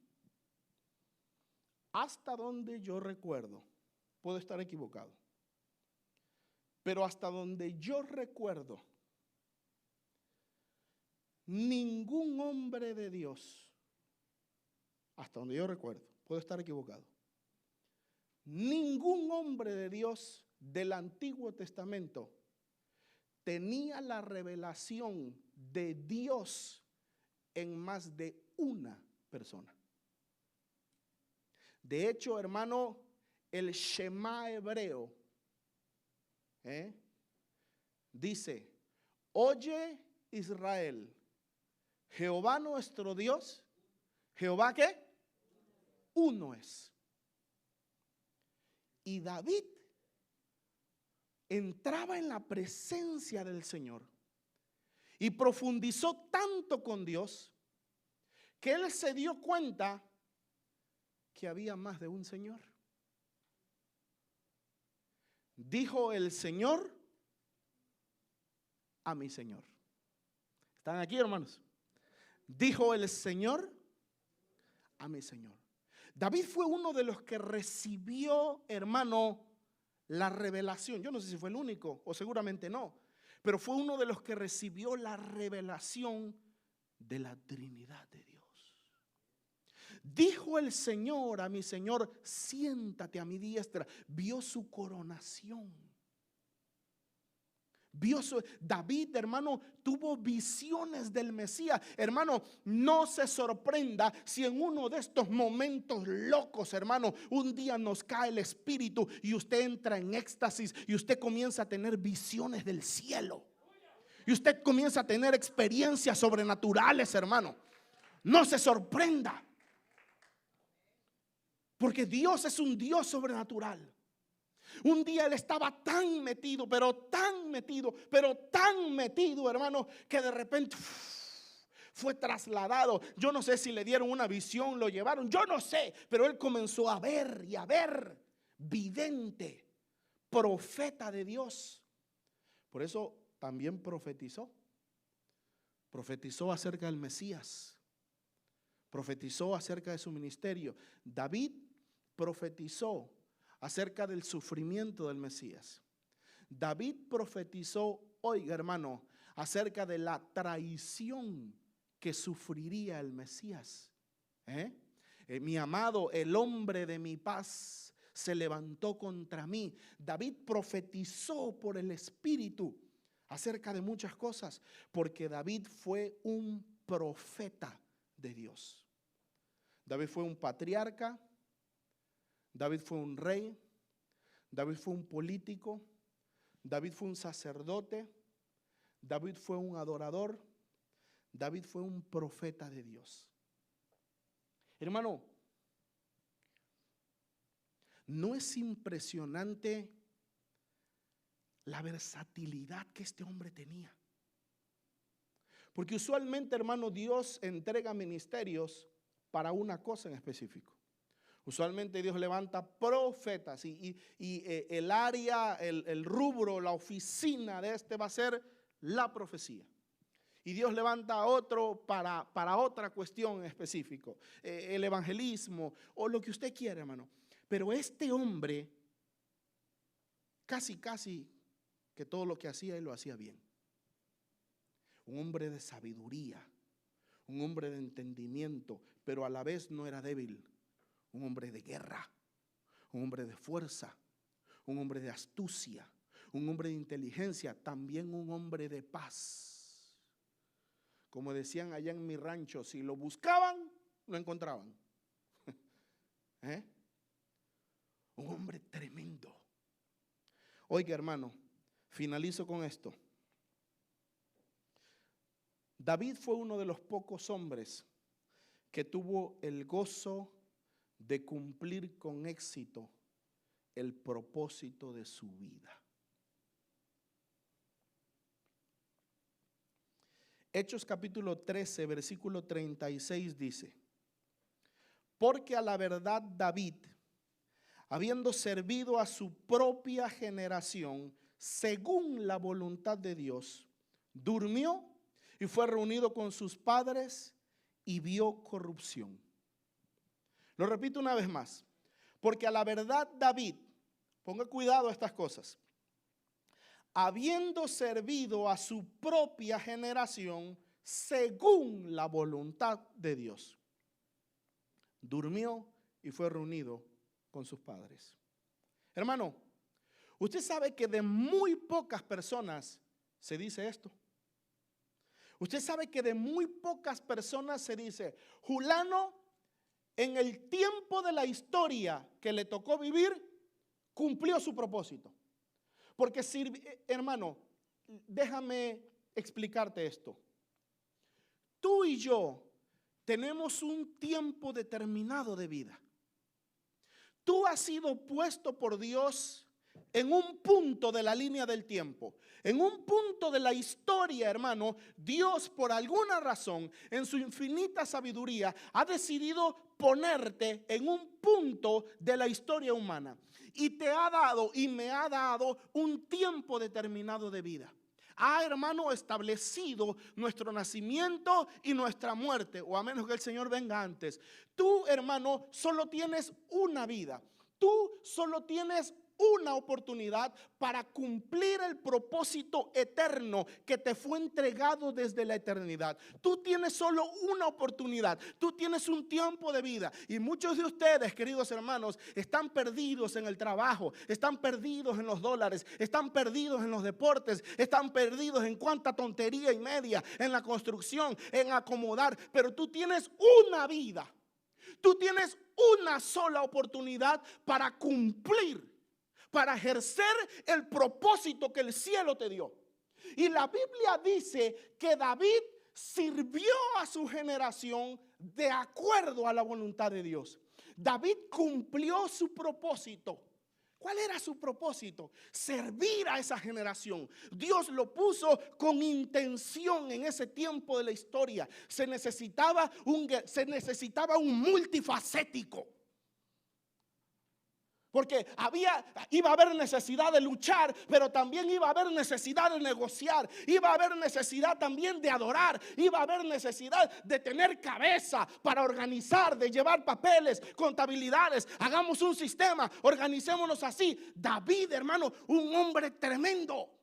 Hasta donde yo recuerdo, puedo estar equivocado, pero hasta donde yo recuerdo, ningún hombre de Dios, hasta donde yo recuerdo, puedo estar equivocado, ningún hombre de Dios del Antiguo Testamento tenía la revelación de Dios en más de una persona. De hecho, hermano, el Shema hebreo dice: oye Israel, Jehová nuestro Dios, Jehová ¿qué? Uno es. Y David entraba en la presencia del Señor y profundizó tanto con Dios que él se dio cuenta que había más de un Señor. Dijo el Señor a mi Señor. ¿Están aquí, hermanos? Dijo el Señor a mi Señor. David fue uno de los que recibió, hermano, la revelación. Yo no sé si fue el único, o seguramente no, pero fue uno de los que recibió la revelación de la Trinidad de Dios. Dijo el Señor a mi Señor: siéntate a mi diestra. Vio su coronación. David, hermano, tuvo visiones del Mesías. Hermano, no se sorprenda si en uno de estos momentos locos, hermano, un día nos cae el espíritu y usted entra en éxtasis y usted comienza a tener visiones del cielo. Y usted comienza a tener experiencias sobrenaturales, hermano. No se sorprenda. Porque Dios es un Dios sobrenatural. Un día él estaba tan metido, hermano, que de repente fue trasladado. Yo no sé si le dieron una visión, lo llevaron, yo no sé, pero él comenzó a ver y a ver. Vidente, profeta de Dios. Por eso también profetizó. Profetizó acerca del Mesías. Profetizó acerca de su ministerio. David profetizó acerca del sufrimiento del Mesías. David profetizó, oiga hermano, acerca de la traición que sufriría el Mesías. Mi amado, el hombre de mi paz, se levantó contra mí. David profetizó por el Espíritu acerca de muchas cosas, porque David fue un profeta de Dios. David fue un patriarca, David fue un rey, David fue un político, David fue un sacerdote, David fue un adorador, David fue un profeta de Dios. Hermano, ¿no es impresionante la versatilidad que este hombre tenía? Porque usualmente, hermano, Dios entrega ministerios para una cosa en específico. Usualmente Dios levanta profetas y el área, el rubro, la oficina de este va a ser la profecía. Y Dios levanta a otro para otra cuestión en específico, el evangelismo o lo que usted quiera, hermano. Pero este hombre, casi que todo lo que hacía, él lo hacía bien. Un hombre de sabiduría, un hombre de entendimiento, pero a la vez no era débil. Un hombre de guerra, un hombre de fuerza, un hombre de astucia, un hombre de inteligencia, también un hombre de paz. Como decían allá en mi rancho, si lo buscaban, lo encontraban. Un hombre tremendo. Oiga, hermano, finalizo con esto. David fue uno de los pocos hombres que tuvo el gozo de cumplir con éxito el propósito de su vida. Hechos capítulo 13, versículo 36 dice: porque a la verdad David, habiendo servido a su propia generación según la voluntad de Dios, durmió y fue reunido con sus padres y vio corrupción. Lo repito una vez más, porque a la verdad David, ponga cuidado a estas cosas, habiendo servido a su propia generación según la voluntad de Dios, durmió y fue reunido con sus padres. Hermano, usted sabe que de muy pocas personas se dice esto. Usted sabe que de muy pocas personas se dice: Julano, en el tiempo de la historia que le tocó vivir, cumplió su propósito. Porque, hermano, déjame explicarte esto. Tú y yo tenemos un tiempo determinado de vida. Tú has sido puesto por Dios en un punto de la línea del tiempo, en un punto de la historia, hermano. Dios, por alguna razón, en su infinita sabiduría, ha decidido ponerte en un punto de la historia humana y te ha dado y me ha dado un tiempo determinado de vida. Ha, hermano, establecido nuestro nacimiento y nuestra muerte, o a menos que el Señor venga antes. Tú, hermano, solo tienes una vida. Tú solo tienes una oportunidad para cumplir el propósito eterno que te fue entregado desde la eternidad. Tú tienes solo una oportunidad, tú tienes un tiempo de vida. Y muchos de ustedes, queridos hermanos, están perdidos en el trabajo, están perdidos en los dólares, están perdidos en los deportes, están perdidos en cuánta tontería y media, en la construcción, en acomodar. Pero tú tienes una vida, tú tienes una sola oportunidad para cumplir, para ejercer el propósito que el cielo te dio. Y la Biblia dice que David sirvió a su generación de acuerdo a la voluntad de Dios. David cumplió su propósito. ¿Cuál era su propósito? Servir a esa generación. Dios lo puso con intención en ese tiempo de la historia. Se necesitaba un multifacético. Porque iba a haber necesidad de luchar, pero también iba a haber necesidad de negociar. Iba a haber necesidad también de adorar. Iba a haber necesidad de tener cabeza para organizar, de llevar papeles, contabilidades. Hagamos un sistema, organicémonos así. David, hermano, un hombre tremendo.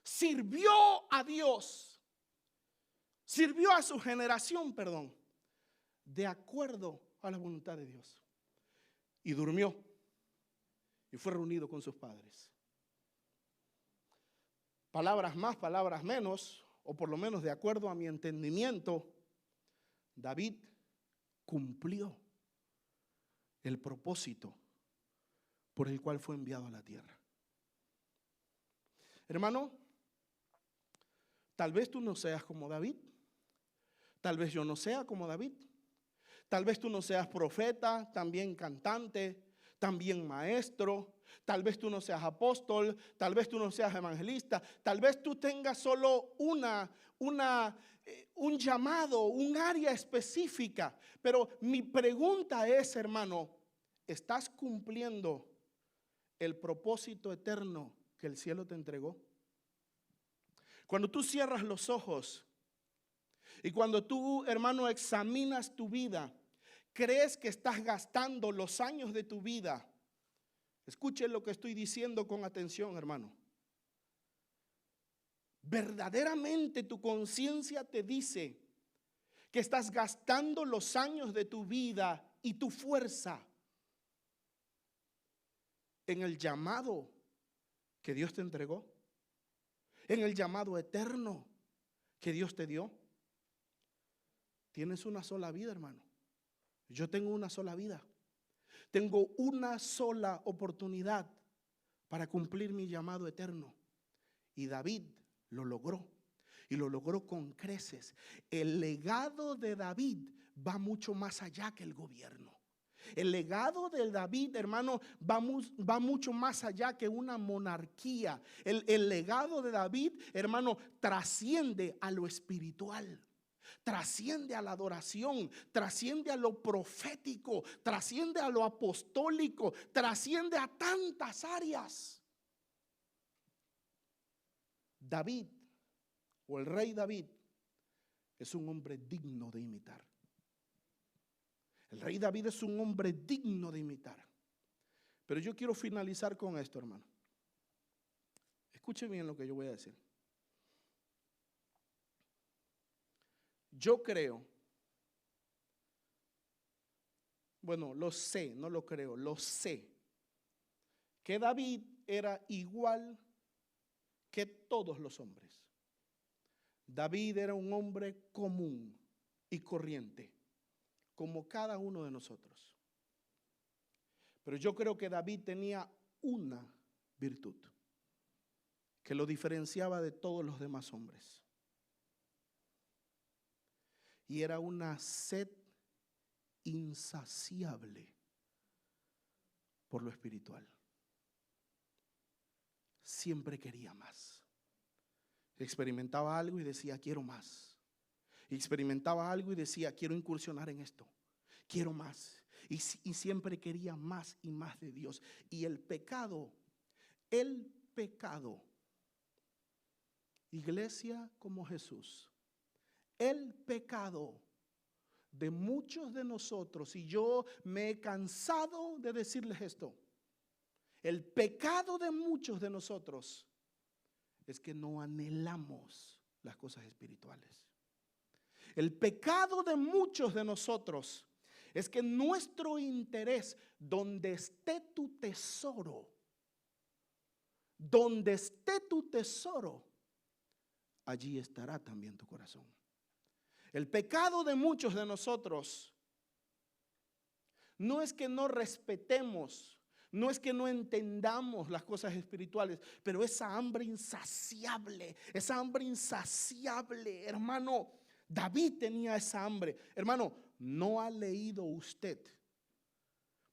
Sirvió a Dios. Sirvió a su generación, de acuerdo a la voluntad de Dios. Y durmió y fue reunido con sus padres. Palabras más, palabras menos, o por lo menos de acuerdo a mi entendimiento, David cumplió el propósito por el cual fue enviado a la tierra. Hermano, tal vez tú no seas como David, tal vez yo no sea como David. Tal vez tú no seas profeta, también cantante, también maestro. Tal vez tú no seas apóstol, tal vez tú no seas evangelista. Tal vez tú tengas solo un llamado, un área específica. Pero mi pregunta es, hermano, ¿estás cumpliendo el propósito eterno que el cielo te entregó? Cuando tú cierras los ojos y cuando tú, hermano, examinas tu vida, ¿crees que estás gastando los años de tu vida? Escuchen lo que estoy diciendo con atención, hermano. Verdaderamente tu conciencia te dice que estás gastando los años de tu vida y tu fuerza en el llamado que Dios te entregó, en el llamado eterno que Dios te dio. Tienes una sola vida, hermano. Yo tengo una sola vida. Tengo una sola oportunidad para cumplir mi llamado eterno. Y David lo logró. Y lo logró con creces. El legado de David va mucho más allá que el gobierno. El legado de David, hermano, va mucho más allá que una monarquía. El legado de David, hermano, trasciende a lo espiritual. Trasciende a la adoración, trasciende a lo profético, trasciende a lo apostólico, trasciende a tantas áreas. David, o el rey David, es un hombre digno de imitar. El rey David es un hombre digno de imitar. Pero yo quiero finalizar con esto, hermano. Escuche bien lo que yo voy a decir. Yo creo, bueno, lo sé, no lo creo, lo sé, que David era igual que todos los hombres. David era un hombre común y corriente, como cada uno de nosotros. Pero yo creo que David tenía una virtud que lo diferenciaba de todos los demás hombres. Y era una sed insaciable por lo espiritual. Siempre quería más. Experimentaba algo y decía, quiero más. Experimentaba algo y decía, quiero incursionar en esto. Quiero más. Y siempre quería más y más de Dios. Y el pecado, iglesia como Jesús, el pecado de muchos de nosotros, y yo me he cansado de decirles esto, el pecado de muchos de nosotros es que no anhelamos las cosas espirituales. El pecado de muchos de nosotros es que nuestro interés, donde esté tu tesoro, allí estará también tu corazón. El pecado de muchos de nosotros no es que no respetemos, no es que no entendamos las cosas espirituales, pero esa hambre insaciable, hermano, David tenía esa hambre. Hermano, ¿no ha leído usted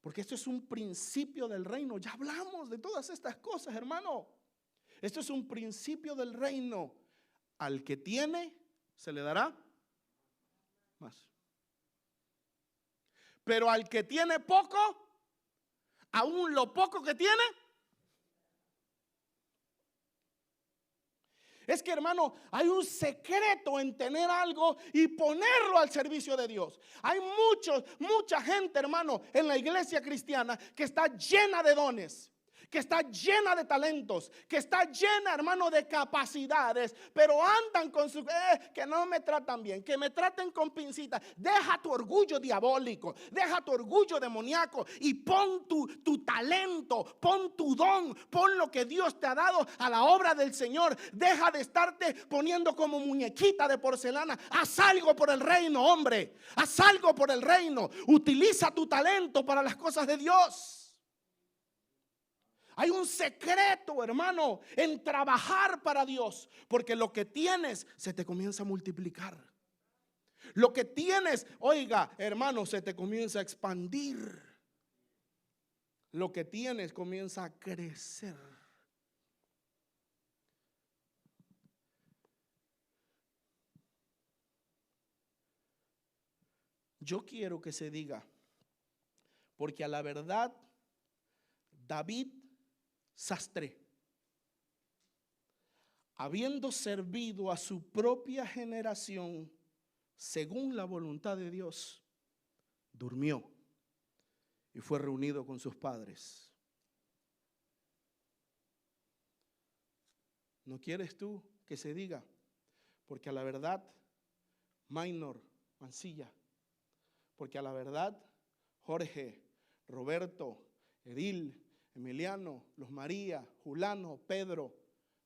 Porque esto es un principio del reino. Ya hablamos de todas estas cosas, hermano. Esto es un principio del reino. Al que tiene, se le dará más. Pero al que tiene poco, aún lo poco que tiene. Es que, hermano, hay un secreto en tener algo y ponerlo al servicio de Dios. Hay mucha gente, hermano, en la iglesia cristiana que está llena de dones, que está llena de talentos, que está llena, hermano, de capacidades, pero andan con su, que no me tratan bien, que me traten con pincitas. Deja tu orgullo diabólico, deja tu orgullo demoníaco y pon tu talento, pon tu don, pon lo que Dios te ha dado a la obra del Señor. Deja de estarte poniendo como muñequita de porcelana. Haz algo por el reino, hombre. Haz algo por el reino. Utiliza tu talento para las cosas de Dios. Hay un secreto, hermano, en trabajar para Dios, porque lo que tienes se te comienza a multiplicar. Lo que tienes, oiga, hermano, se te comienza a expandir. Lo que tienes comienza a crecer. Yo quiero que se diga, porque a la verdad, David sastre, habiendo servido a su propia generación según la voluntad de Dios, durmió y fue reunido con sus padres. ¿No quieres tú que se diga? Porque a la verdad, Maynor Mancilla, porque a la verdad, Jorge, Roberto, Edil, Emiliano, Los María, Julano, Pedro,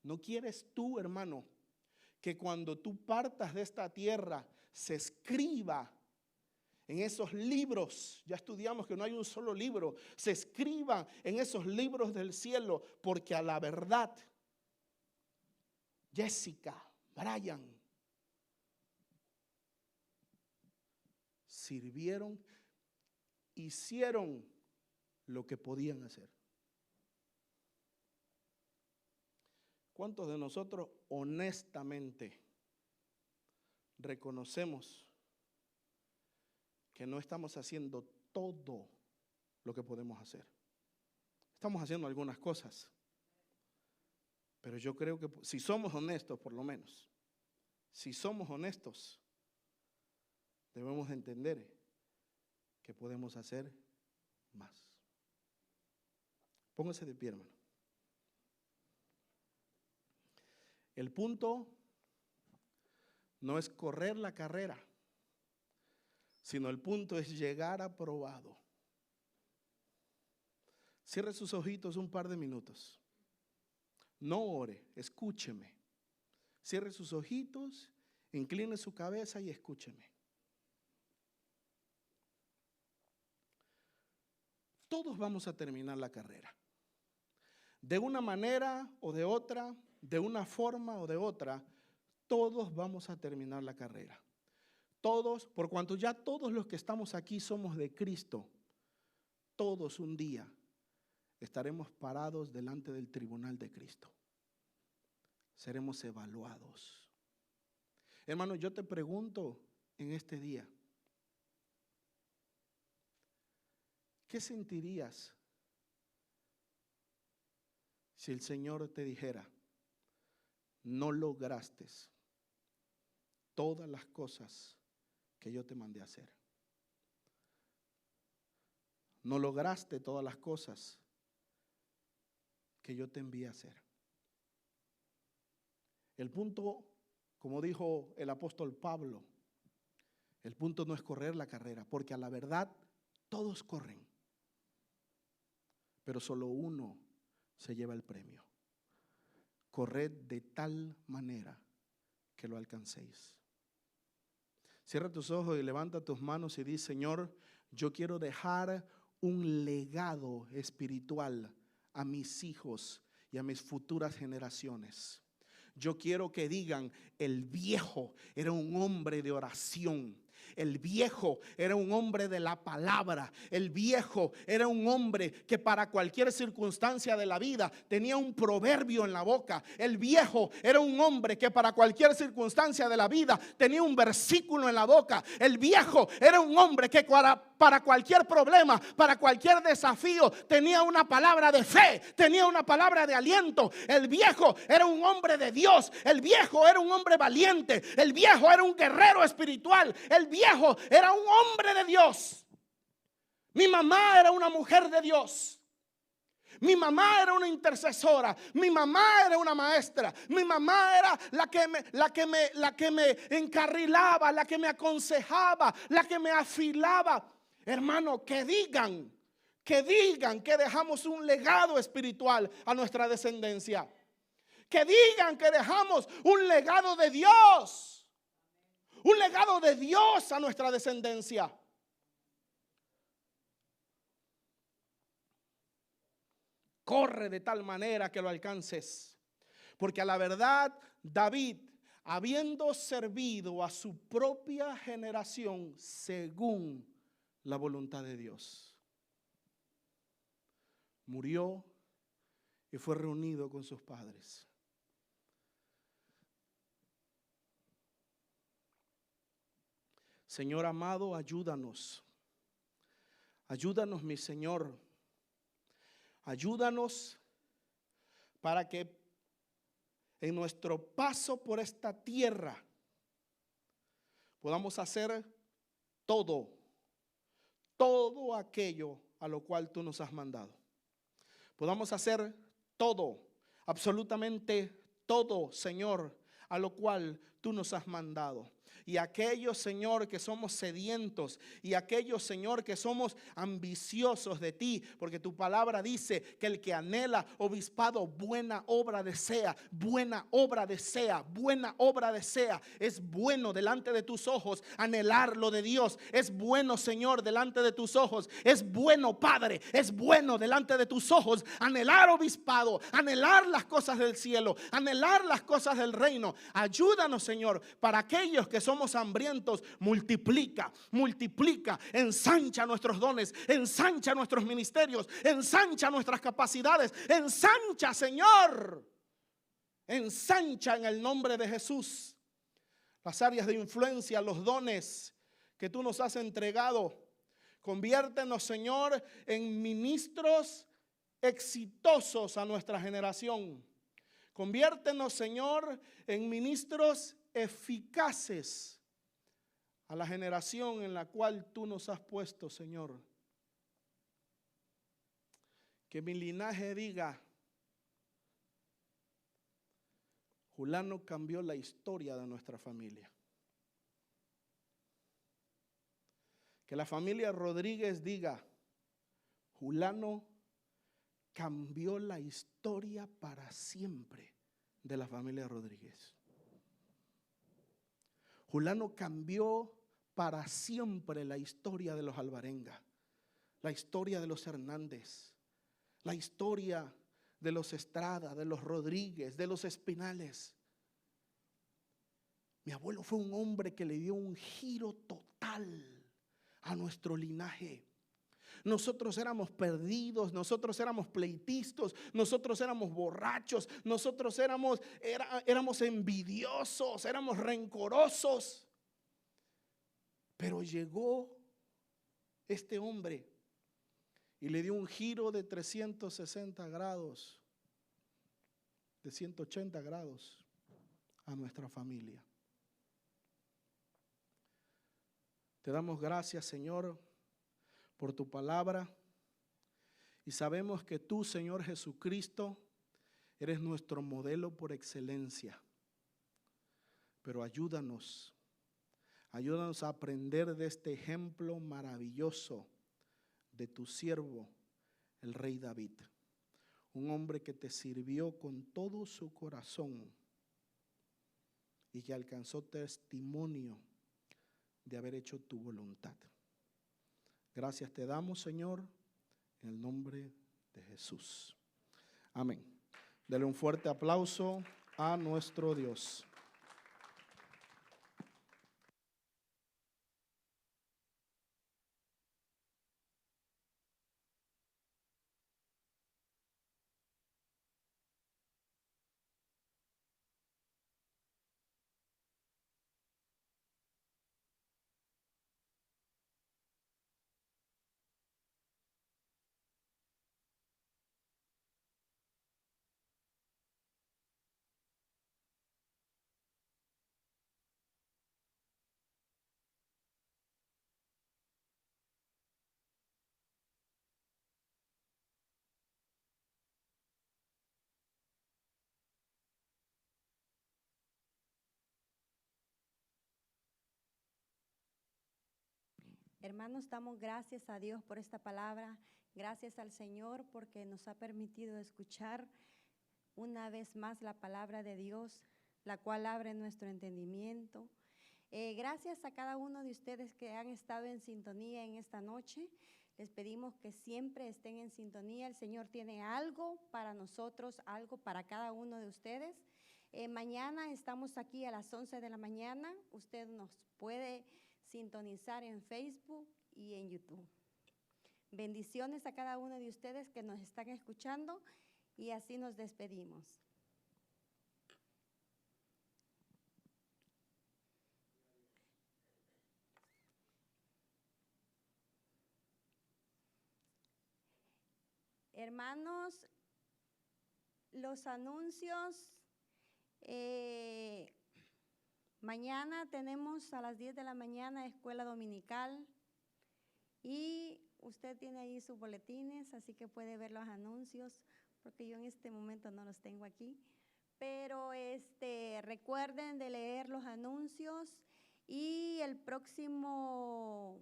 ¿no quieres tú, hermano, que cuando tú partas de esta tierra se escriba en esos libros? Ya estudiamos que no hay un solo libro. Se escriban en esos libros del cielo, porque a la verdad, Jessica, Brian, sirvieron, hicieron lo que podían hacer. ¿Cuántos de nosotros honestamente reconocemos que no estamos haciendo todo lo que podemos hacer? Estamos haciendo algunas cosas, pero yo creo que si somos honestos, por lo menos, si somos honestos, debemos entender que podemos hacer más. Póngase de pie, hermano. El punto no es correr la carrera, sino el punto es llegar aprobado. Cierre sus ojitos un par de minutos. No ore, escúcheme. Cierre sus ojitos, incline su cabeza y escúcheme. Todos vamos a terminar la carrera. De una manera o de otra, de una forma o de otra, todos vamos a terminar la carrera. Todos, por cuanto ya todos los que estamos aquí somos de Cristo, todos un día estaremos parados delante del tribunal de Cristo. Seremos evaluados. Hermano, yo te pregunto en este día, ¿qué sentirías si el Señor te dijera: no lograste todas las cosas que yo te mandé a hacer? No lograste todas las cosas que yo te envié a hacer. El punto, como dijo el apóstol Pablo, el punto no es correr la carrera, porque a la verdad todos corren, pero solo uno se lleva el premio. Corred de tal manera que lo alcancéis. Cierra tus ojos y levanta tus manos y di: Señor, yo quiero dejar un legado espiritual a mis hijos y a mis futuras generaciones. Yo quiero que digan: el viejo era un hombre de oración. El viejo era un hombre de la palabra. El viejo era un hombre que para cualquier circunstancia de la vida tenía un proverbio en la boca. El viejo era un hombre que para cualquier circunstancia de la vida tenía un versículo en la boca. El viejo era un hombre que para cualquier problema, para cualquier desafío, tenía una palabra de fe, tenía una palabra de aliento. El viejo era un hombre de Dios. El viejo era un hombre valiente. El viejo era un guerrero espiritual. El viejo era un hombre de Dios. Mi mamá era una mujer de Dios. Mi mamá era una intercesora. Mi mamá era una maestra. Mi mamá era la que me encarrilaba, la que me aconsejaba, la que me afilaba. Hermano, que digan que dejamos un legado espiritual a nuestra descendencia. Que digan que dejamos un legado de Dios. Un legado de Dios a nuestra descendencia. Corre de tal manera que lo alcances. Porque a la verdad, David, habiendo servido a su propia generación según la voluntad de Dios, murió y fue reunido con sus padres. Señor amado, ayúdanos. Ayúdanos, mi Señor. Ayúdanos para que en nuestro paso por esta tierra podamos hacer todo aquello a lo cual tú nos has mandado. Podamos hacer todo, absolutamente todo, Señor, a lo cual tú nos has mandado. Y aquellos, Señor, que somos sedientos, y aquellos, Señor, que somos ambiciosos de ti, porque tu palabra dice que el que anhela obispado, buena obra desea, buena obra desea, buena obra desea. Es bueno delante de tus ojos anhelar lo de Dios. Es bueno, Señor, delante de tus ojos. Es bueno, Padre, es bueno delante de tus ojos anhelar obispado, anhelar las cosas del cielo, anhelar las cosas del reino. Ayúdanos, Señor, para aquellos que somos hambrientos, multiplica, ensancha nuestros dones, ensancha nuestros ministerios, ensancha nuestras capacidades, ensancha, Señor, ensancha en el nombre de Jesús las áreas de influencia, los dones que tú nos has entregado. Conviértenos, Señor, en ministros exitosos a nuestra generación. Conviértenos, Señor, en ministros eficaces a la generación en la cual tú nos has puesto, Señor. Que mi linaje diga: Julano cambió la historia de nuestra familia. Que la familia Rodríguez diga: Julano cambió la historia para siempre de la familia Rodríguez. Julano cambió para siempre la historia de los Alvarenga, la historia de los Hernández, la historia de los Estrada, de los Rodríguez, de los Espinales. Mi abuelo fue un hombre que le dio un giro total a nuestro linaje. Nosotros éramos perdidos, nosotros éramos pleitistas, nosotros éramos borrachos, nosotros éramos envidiosos, éramos rencorosos. Pero llegó este hombre y le dio un giro de 360 grados, de 180 grados a nuestra familia. Te damos gracias, Señor, por tu palabra, y sabemos que tú, Señor Jesucristo, eres nuestro modelo por excelencia. Pero ayúdanos a aprender de este ejemplo maravilloso de tu siervo, el rey David, un hombre que te sirvió con todo su corazón y que alcanzó testimonio de haber hecho tu voluntad. Gracias te damos, Señor, en el nombre de Jesús. Amén. Dele un fuerte aplauso a nuestro Dios. Hermanos, damos gracias a Dios por esta palabra, gracias al Señor porque nos ha permitido escuchar una vez más la palabra de Dios, la cual abre nuestro entendimiento. Gracias a cada uno de ustedes que han estado en sintonía en esta noche. Les pedimos que siempre estén en sintonía. El Señor tiene algo para nosotros, algo para cada uno de ustedes. Mañana estamos aquí a las 11 de la mañana. Usted nos puede sintonizar en Facebook y en YouTube. Bendiciones a cada uno de ustedes que nos están escuchando y así nos despedimos. Hermanos, los anuncios, mañana tenemos a las 10 de la mañana escuela dominical y usted tiene ahí sus boletines, así que puede ver los anuncios, porque yo en este momento no los tengo aquí. Pero recuerden de leer los anuncios y el próximo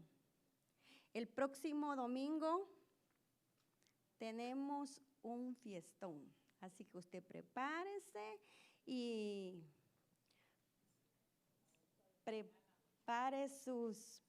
domingo tenemos un fiestón, así que usted prepárese y prepare sus